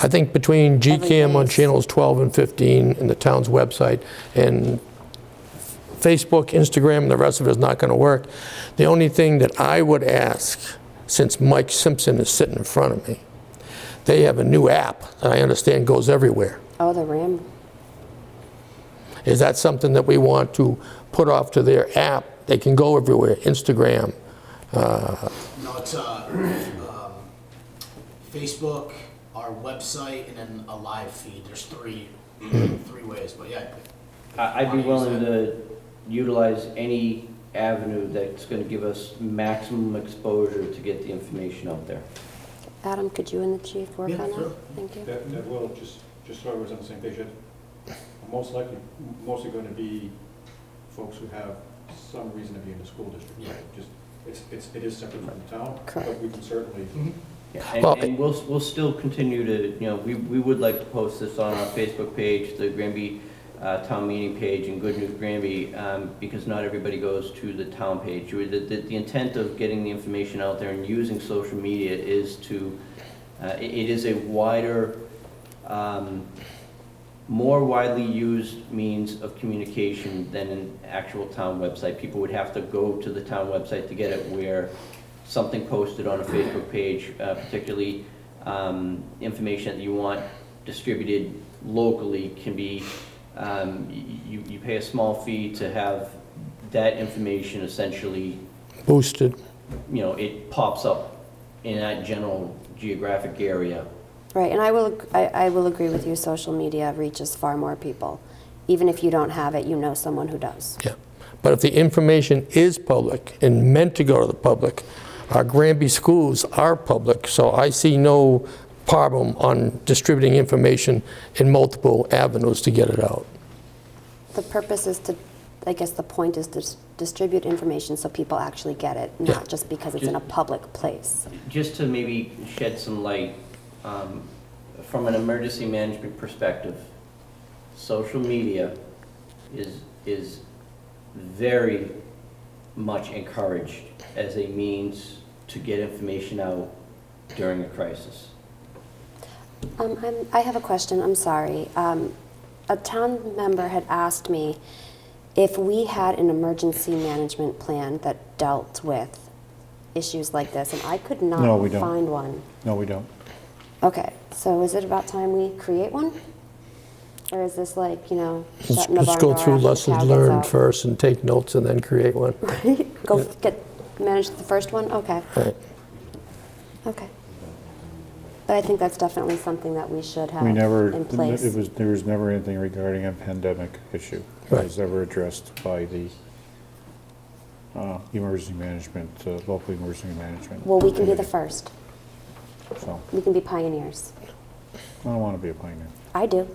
I think between GCAM on base. channels 12 and 15 and the town's website and Facebook, Instagram, and the rest of it is not going to work. The only thing that I would ask, since Mike Simpson is sitting in front of me, they have a new app that I understand goes everywhere. Oh, the RAM. Is that something that we want to put off to their app? They can go everywhere, Instagram. No, it's Facebook, our website, and then a live feed. There's three ways, but yeah. I'd be willing to utilize any avenue that's going to give us maximum exposure to get the information out there. Adam, could you and the chief work Yeah, on sure. that? Thank you. That will, just so everyone's on the same page, mostly going to be folks who have some reason to be in the school district. Yeah. Just, it is separate from the town, Correct. but we can certainly. Yeah, Well, and we'll still continue to, we would like to post this on our Facebook page, the Granby Town Meeting page, and Good News Granby, because not everybody goes to the town page. The intent of getting the information out there and using social media is to, it is a wider, more widely used means of communication than an actual town website. People would have to go to the town website to get it, where something posted on a Facebook page, particularly information that you want distributed locally, can be, you pay a small fee to have that information essentially Boosted. you know, it pops up in that general geographic area. Right, and I will agree with you, social media reaches far more people. Even if you don't have it, you know someone who does. Yeah, but if the information is public and meant to go to the public, our Granby schools are public, so I see no problem on distributing information in multiple avenues to get it out. The purpose is to, I guess the point is to distribute information so people actually get it, not just because it's in a public place. Just to maybe shed some light, from an emergency management perspective, social media is very much encouraged as a means to get information out during a crisis. I have a question, I'm sorry. A town member had asked me if we had an emergency management plan that dealt with issues like this, and I could not No, we don't. find one. No, we don't. Okay, so is it about time we create one? Or is this like, you know, shut in the Let's barn go door through after the lessons cow gets learned out? first and take notes and then create one. Go manage the first one? Okay. Right. Okay. But I think that's definitely something that we should have We never, in place. there was never anything regarding a pandemic issue that Right. was ever addressed by the emergency management, local emergency management. Well, we can be the first. So, We can be pioneers. I don't want to be a pioneer. I do.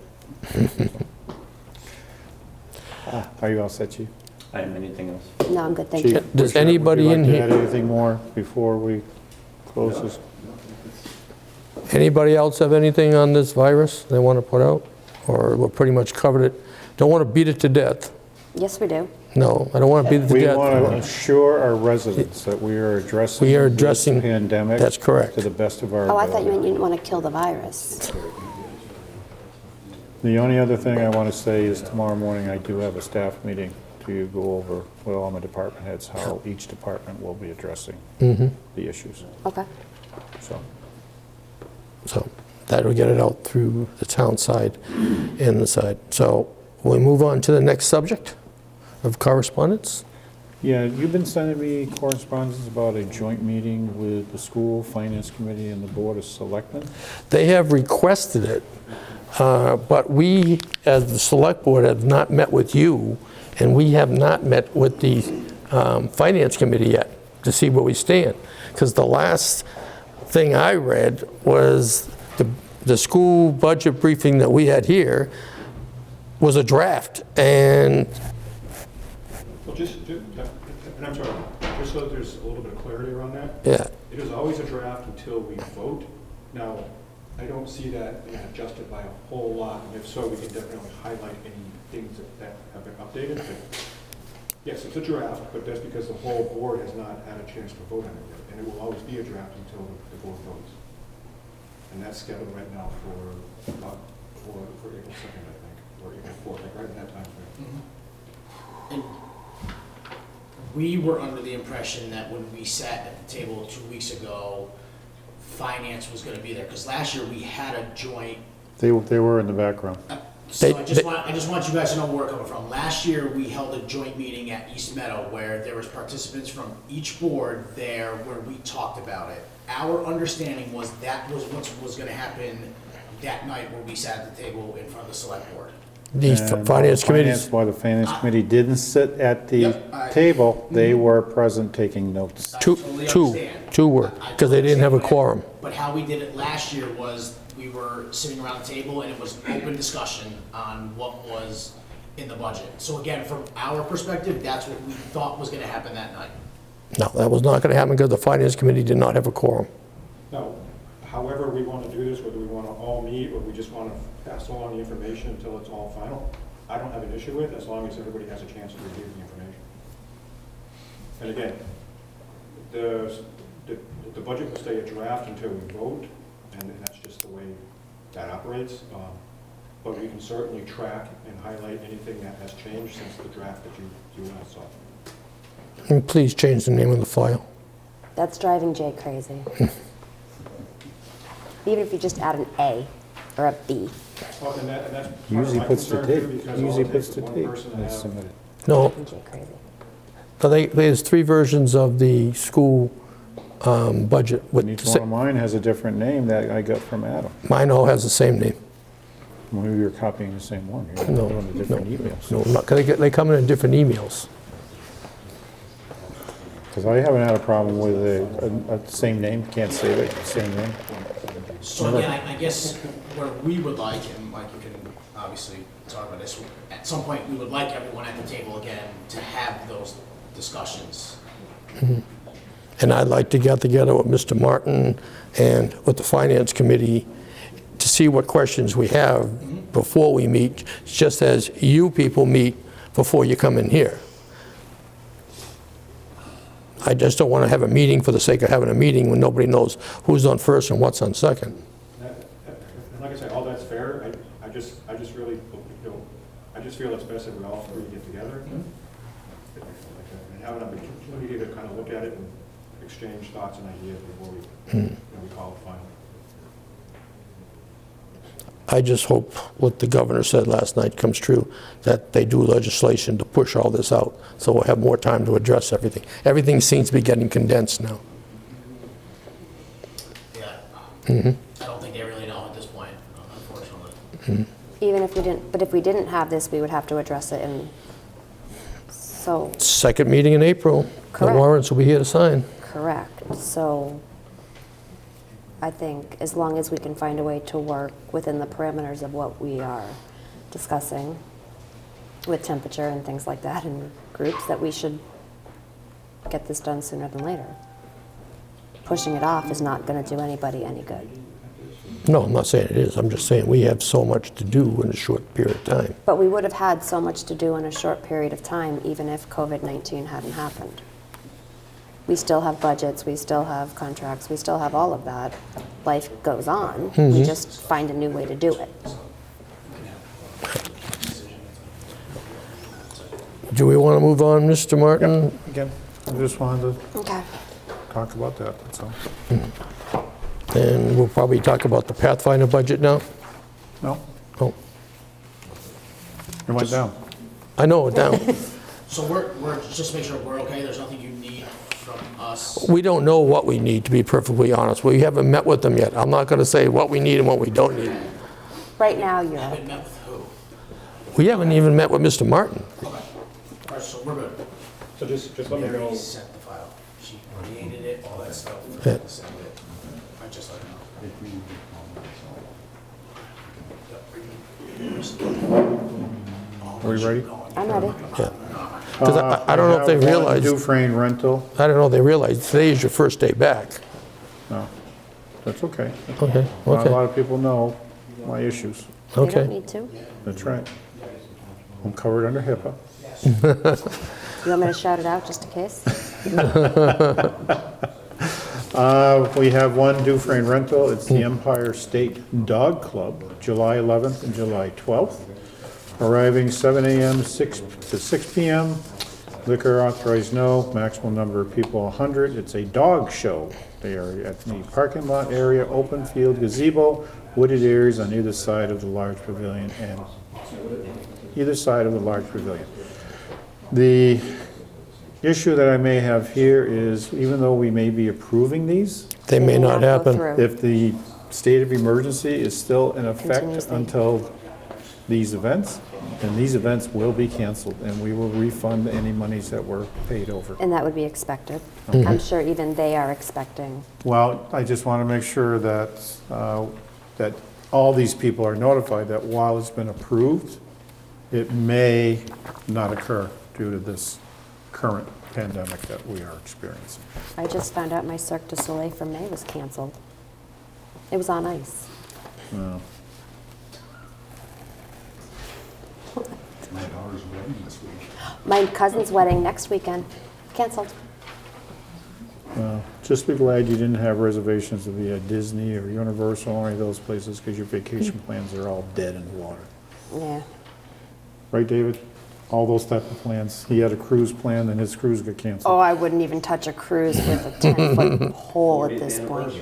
Are you all set, Chief? I have anything else? No, I'm good, thank Chief, you. Does would anybody you in like to here- add anything more before we close this? Anybody else have anything on this virus they want to put out? Or we're pretty much covered it? Don't want to beat it to death. Yes, we do. No, I don't want to beat it to We death. want to assure our residents that we are addressing We are this addressing- pandemic that's correct. to the best of our Oh, I thought you ability. meant you didn't want to kill the virus. The only other thing I want to say is tomorrow morning I do have a staff meeting to go over with all my department heads how each department will be addressing Mhm. the issues. Okay. So, So that'll get it out through the town side and the side. So we'll move on to the next subject of correspondence. yeah, you've been sending me correspondence about a joint meeting with the school, finance committee, and the board of selectmen. They have requested it, but we, as the select board, have not met with you, and we have not met with the finance committee yet to see where we stand. Because the last thing I read was the school budget briefing that we had here was a draft, and Well, and I'm sorry, just so there's a little bit of clarity around that. yeah, It is always a draft until we vote. Now, I don't see that being adjusted by a whole lot, and if so, we can definitely highlight any things that have been updated. But yes, it's a draft, but that's because the whole board has not had a chance to vote on it yet, and it will always be a draft until the board votes. And that's scheduled right now for April 2nd, I think, or April 4th, like right in that time frame. And we were under the impression that when we sat at the table 2 weeks ago, finance was gonna be there, because last year we had a joint. They were in the background. So I just want you guys to know where we're coming from. Last year, we held a joint meeting at East Meadow where there was participants from each board there where we talked about it. Our understanding was that was what was gonna happen that night when we sat at the table in front of the select board. the And finance committees, While the finance committee didn't sit at the Yep, table, they were present taking notes. I totally understand. two were, because they didn't have a quorum. But how we did it last year was we were sitting around the table and it was open discussion on what was in the budget. So again, from our perspective, that's what we thought was gonna happen that night. No, that was not going to happen because the finance committee did not have a quorum. Now, however we want to do this, whether we want to all meet or we just want to pass along the information until it's all final, I don't have an issue with, as long as everybody has a chance to review the information. And again, the budget will stay a draft until we vote, and that's just the way that operates. But we can certainly track and highlight anything that has changed since the draft that you and I saw. And please change the name of the file. That's driving Jay crazy. Even if you just add an A or a B. Well, and that's part of Usually my puts the concern, too, tape, because all usually it puts takes the is one tape person to that's have submitted. No, Driving Jay crazy. so there's three versions of the school budget. And each one of mine has a different name that I got from Adam. Mine all has the same name. Maybe you're copying the same one. You're No, doing the different emails. No, not, 'cause they come in different emails. Because I haven't had a problem with a same name, can't save it, same name. So again, I guess where we would like, and Mike, you can obviously talk about this, at some point, we would like everyone at the table again to have those discussions. And I'd like to get together with Mr. Martin and with the Finance Committee to see what questions we have before we meet, just as you people meet before you come in here. I just don't want to have a meeting for the sake of having a meeting when nobody knows who's on first and what's on second. And like I say, all that's fair. I just really, I just feel it's best that we all three get together and have an opportunity to kind of look at it and exchange thoughts and ideas before we call it final. I just hope what the governor said last night comes true, that they do legislation to push all this out, so we'll have more time to address everything. Everything seems to be getting condensed now. Yeah. I don't think they really know at this point, unfortunately. Even if we didn't, but if we didn't have this, we would have to address it in, so, Second meeting in April. Correct. The warrants will be here to sign. correct. So I think as long as we can find a way to work within the parameters of what we are discussing with temperature and things like that in groups, that we should get this done sooner than later. Pushing it off is not going to do anybody any good. No, I'm not saying it is. I'm just saying we have so much to do in a short period of time. But we would have had so much to do in a short period of time, even if COVID-19 hadn't happened. We still have budgets, we still have contracts, we still have all of that. Life goes on. We just find a new way to do it. Do we want to move on, Mr. Martin? Again, I just wanted Okay. to talk about that, that's all. And we'll probably talk about the Pathfinder budget now? No, Oh, it went down. I know, down. So we're just to make sure we're okay, there's nothing you need from us. We don't know what we need, to be perfectly honest. We haven't met with them yet. I'm not going to say what we need and what we don't need. Right now, you're, Haven't met with who? We haven't even met with Mr. Martin. Okay. All right, so we're good. So just let me know. Mary sent the file. She created it, all that stuff. Yeah. Send it. I just let her know. Are we ready? I'm ready. Because I don't know if they have one realize, Dufresne rental. I don't know if they realize today is your first day back. No, that's okay. Okay, Not a okay, lot of people know my issues. You don't okay. need to. That's right. I'm covered under HIPAA. You want me to shout it out just in case? We have one Dufresne rental. It's the Empire State Dog Club, July 11th and July 12th. Arriving 7 a.m. to 6 p.m. Liquor authorized no. Maximum number of people 100. It's a dog show. They are at the parking lot area, open field, gazebo, wooded areas on either side of the large pavilion and either side of the large pavilion. The issue that I may have here is, even though we may be approving these, They may not go happen. through. if the state of emergency is still in effect Continuously. until these events, then these events will be canceled, and we will refund any monies that were paid over. And that would be expected. I'm sure even they are expecting. Well, I just want to make sure that, that all these people are notified that while it's been approved, it may not occur due to this current pandemic that we are experiencing. I just found out my Cirque du Soleil from May was canceled. It was on ice. No. My daughter's wedding this week. My cousin's wedding next weekend, canceled. Just be glad you didn't have reservations to be at Disney or Universal or any of those places, because your vacation plans are all dead in the water. Yeah. Right, David? All those type of plans. He had a cruise plan, and his cruise got Oh, canceled. I wouldn't even touch a cruise with a 10-foot pole at this point.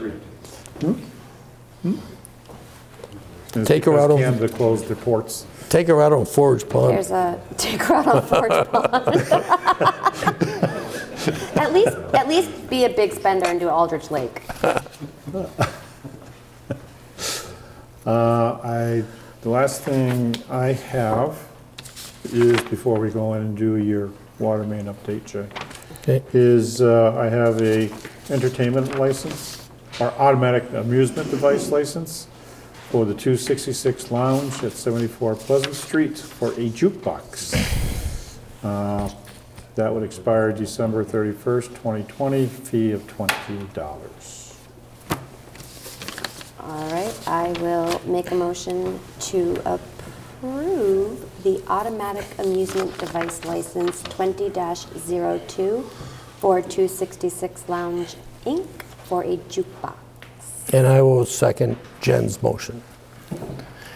It's Take her because out on- Canada closed their ports. Take her out on Forge Pond. There's a, take her out on Forge Pond. At least be a big spender and do Aldrich Lake. The last thing I have is, before we go in and do your water main update, Jay, Okay. is I have a entertainment license, or automatic amusement device license for the 266 Lounge at 74 Pleasant Street for a jukebox. That would expire December 31st, 2020, fee of $20. All right, I will make a motion to approve the automatic amusement device license 20-02 for 266 Lounge Inc. for a jukebox. And I will second Jen's motion.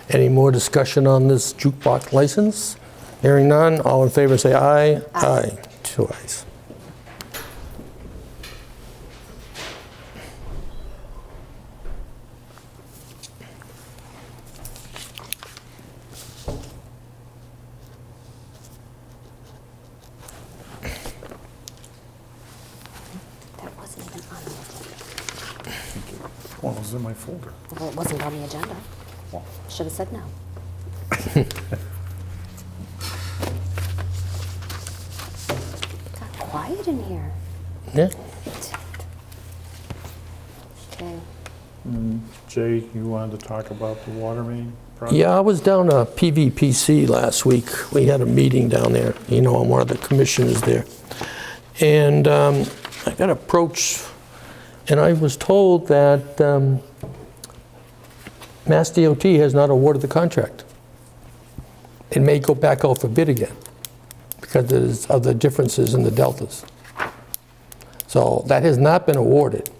Any more discussion on this jukebox license? Hearing none, all in favor say aye. Aye. 2 ayes. That wasn't even on the agenda. Well, it was in my folder. Well, it wasn't on the agenda. Well. Should have said no. Got quiet in here. Yeah. Okay. Jay, you wanted to talk about the water main project? Yeah, I was down to PVPC last week. We had a meeting down there. You know, I'm one of the commissioners there. And I got approached, and I was told that Mass DOT has not awarded the contract. It may go back out for bid again because of the differences in the deltas. So that has not been awarded.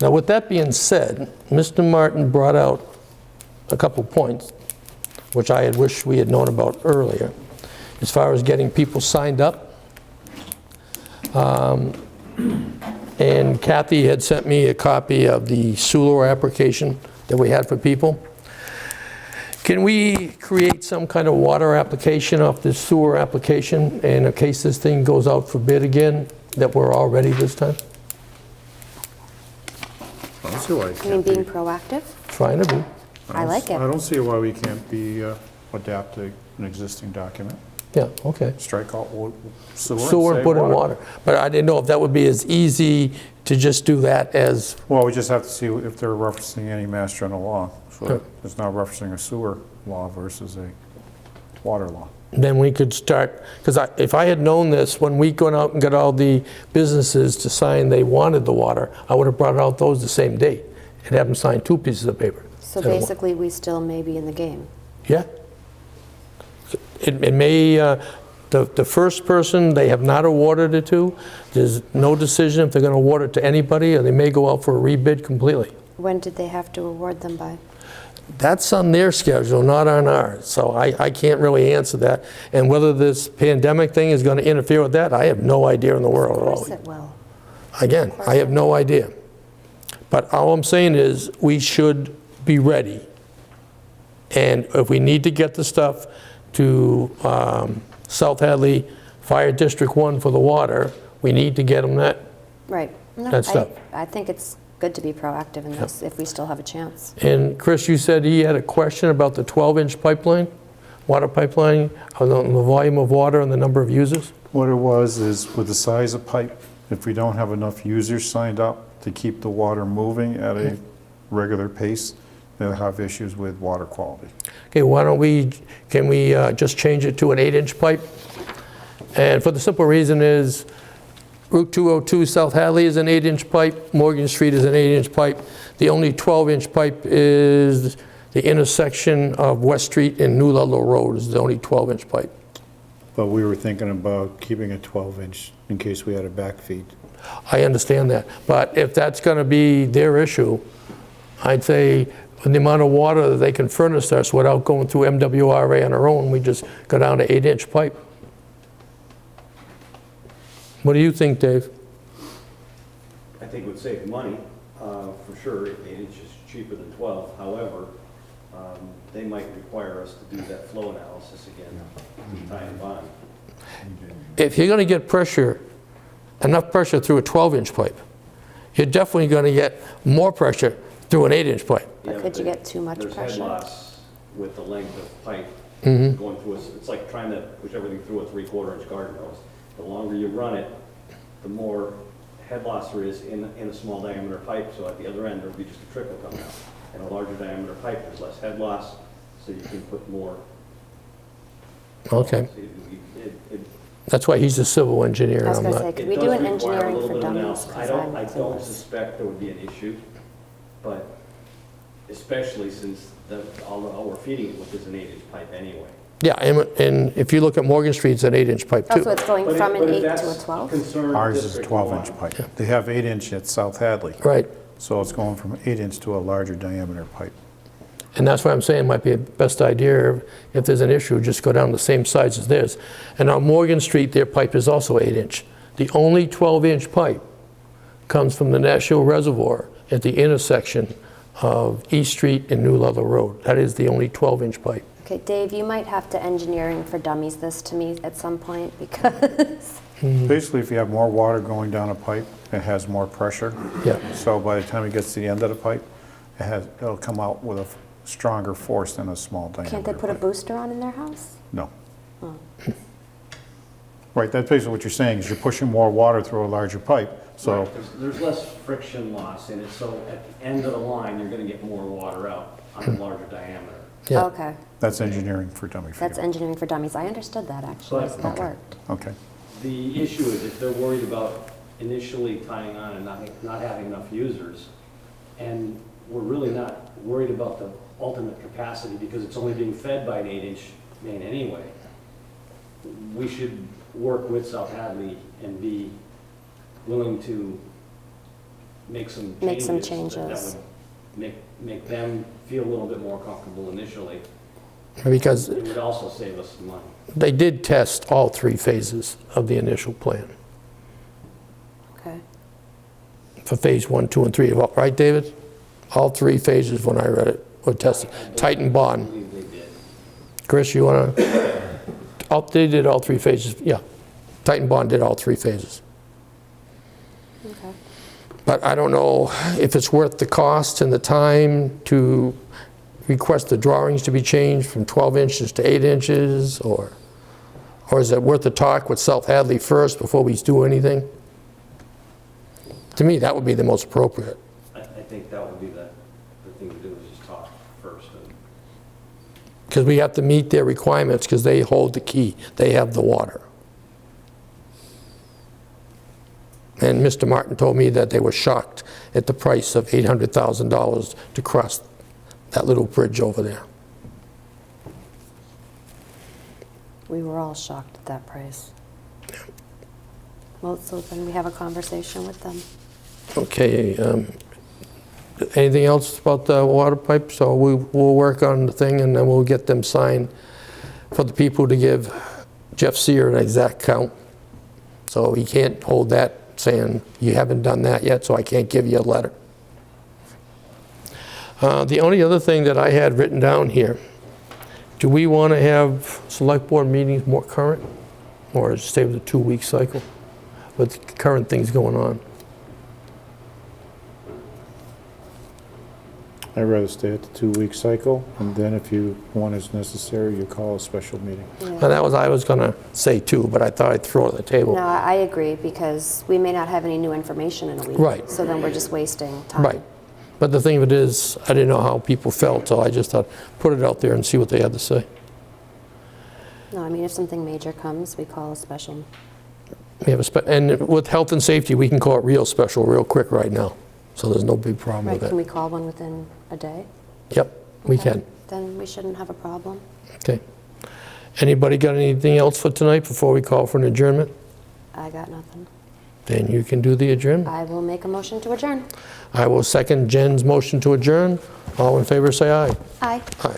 Now, with that being said, Mr. Martin brought out a couple points, which I had wished we had known about earlier, as far as getting people signed up. And Kathy had sent me a copy of the sewer application that we had for people. Can we create some kind of water application off this sewer application, and in case this thing goes out for bid again, that we're all ready this time? I don't see why it I mean, can't being be. proactive? Trying to be. I like it. I don't see why we can't be, adapt to an existing document. Yeah, okay. Strike out sewer and Sewer, say put in water. But I didn't know if that would be as easy to just do that as, Well, we just have to see if they're referencing any Mass General law. So Sure. it's not referencing a sewer law versus a water law. then we could start, because if I had known this, when we went out and got all the businesses to sign they wanted the water, I would have brought out those the same day and have them sign 2 pieces of paper. So instead of one. basically, we still may be in the game. Yeah. It may, the first person they have not awarded it to, there's no decision if they're going to award it to anybody, or they may go out for a rebid completely. When did they have to award them by? That's on their schedule, not on ours, so I can't really answer that. And whether this pandemic thing is going to interfere with that, I have no idea in the world at Of all. course it will. Again, I have no idea. But all I'm saying is, we should be ready. And if we need to get the stuff to South Hadley Fire District 1 for the water, we need to get them that. Right. No, That stuff. I think it's good to be proactive in this if we still have a chance. And Chris, you said he had a question about the 12-inch pipeline, water pipeline, on the volume of water and the number of users? What it was is, with the size of pipe, if we don't have enough users signed up to keep the water moving at a regular pace, they'll have issues with water quality. Okay, can we just change it to an 8-inch pipe? And for the simple reason is, Route 202 South Hadley is an 8-inch pipe, Morgan Street is an 8-inch pipe. The only 12-inch pipe is the intersection of West Street and New Ludlow Road is the only 12-inch pipe. But we were thinking about keeping a 12-inch in case we had a backfeed. I understand that, but if that's going to be their issue, I'd say with the amount of water that they can furnish us without going through MWRA on our own, we just go down to 8-inch pipe. What do you think, Dave? I think it would save money, for sure. 8 inches is cheaper than 12. However, they might require us to do that flow analysis again to tie them on. If you're going to get pressure enough pressure through a 12-inch pipe. You're definitely going to get more pressure through an 8-inch pipe. But could you get too much There's head pressure? loss with the length of pipe Mhm. going through, it's like trying to push everything through a 3/4 inch garden hose. The longer you run it, the more head loss there is in a small diameter pipe, so at the other end, there'll be just a trickle coming out. In a larger diameter pipe, there's less head loss, so you can put more. Okay. So it- That's why he's a civil engineer. I was I'm gonna not. say, could it we does do an require a engineering little for bit of dummies? analysis. 'Cause I I'm don't clueless. suspect there would be an issue, but especially since all we're feeding it with is an 8-inch pipe anyway. Yeah, and if you look at Morgan Street, it's an 8-inch pipe Oh, too. so it's going But from if an 8 that's to a 12? concern Ours is a District 12-inch one, pipe. They have 8-inch at South Hadley. Right. So it's going from 8-inch to a larger diameter pipe. And that's why I'm saying it might be a best idea, if there's an issue, just go down the same size as theirs. And on Morgan Street, their pipe is also 8-inch. The only 12-inch pipe comes from the National Reservoir at the intersection of East Street and New Ludlow Road. That is the only 12-inch pipe. Okay, Dave, you might have to engineering for dummies this to me at some point because Basically, if you have more water going down a pipe, it has more pressure. Yeah. So by the time it gets to the end of the pipe, it'll come out with a stronger force than a small diameter. can't they put a pipe. booster on in their house? No. Oh. Right, that's basically what you're saying, is you're pushing more water through a larger pipe, so, Right, there's less friction loss in it, so at the end of the line, you're gonna get more water out on a larger diameter. Yeah. Okay, that's engineering for dummy for that's you. engineering for dummies. I understood that actually, But- so that Okay. worked. Okay. The issue is if they're worried about initially tying on and not having enough users, and we're really not worried about the ultimate capacity because it's only being fed by an 8-inch main anyway, we should work with South Hadley and be willing to make some changes. Make some That changes. would make them feel a little bit more comfortable initially. Because It would also save us some money. they did test all 3 phases of the initial plan Okay. for phase 1, 2, and 3. Right, David? All 3 phases, when I read it, were tested. Titan I bond. believe they did. Chris, you want to? They did all 3 phases, yeah. Titan bond did all 3 phases. Okay. But I don't know if it's worth the cost and the time to request the drawings to be changed from 12 inches to 8 inches, or is it worth the talk with South Hadley first before we do anything? To me, that would be the most appropriate. I think that would be the thing to do, is just talk first. Because we have to meet their requirements, because they hold the key. They have the water. And Mr. Martin told me that they were shocked at the price of $800,000 to cross that little bridge over there. We were all shocked at that price. Well, so then we have a conversation with them. Okay, anything else about the water pipe? So we'll work on the thing, and then we'll get them signed for the people to give Jeff Sear an exact count. So he can't hold that saying, you haven't done that yet, so I can't give you a letter. The only other thing that I had written down here, do we want to have select board meetings more current, or stay with the 2-week cycle with current things going on? I'd rather stay at the 2-week cycle, and then if one is necessary, you call a special meeting. And that was, I was going to say too, but I thought I'd throw it on the table. No, I agree, because we may not have any new information in a week. Right. So then we're just wasting time. Right. But the thing of it is, I didn't know how people felt, so I just thought, put it out there and see what they had to say. No, I mean, if something major comes, we call a special. We have and with health and safety, we can call it real special real quick right now. So there's no big problem Right, with can it. we call one within a day? Yep, we Okay. can. Then we shouldn't have a problem. Okay. Anybody got anything else for tonight before we call for an adjournment? I got nothing. Then you can do the adjournment. I will make a motion to adjourn. I will second Jen's motion to adjourn. All in favor, say aye. Aye. Aye.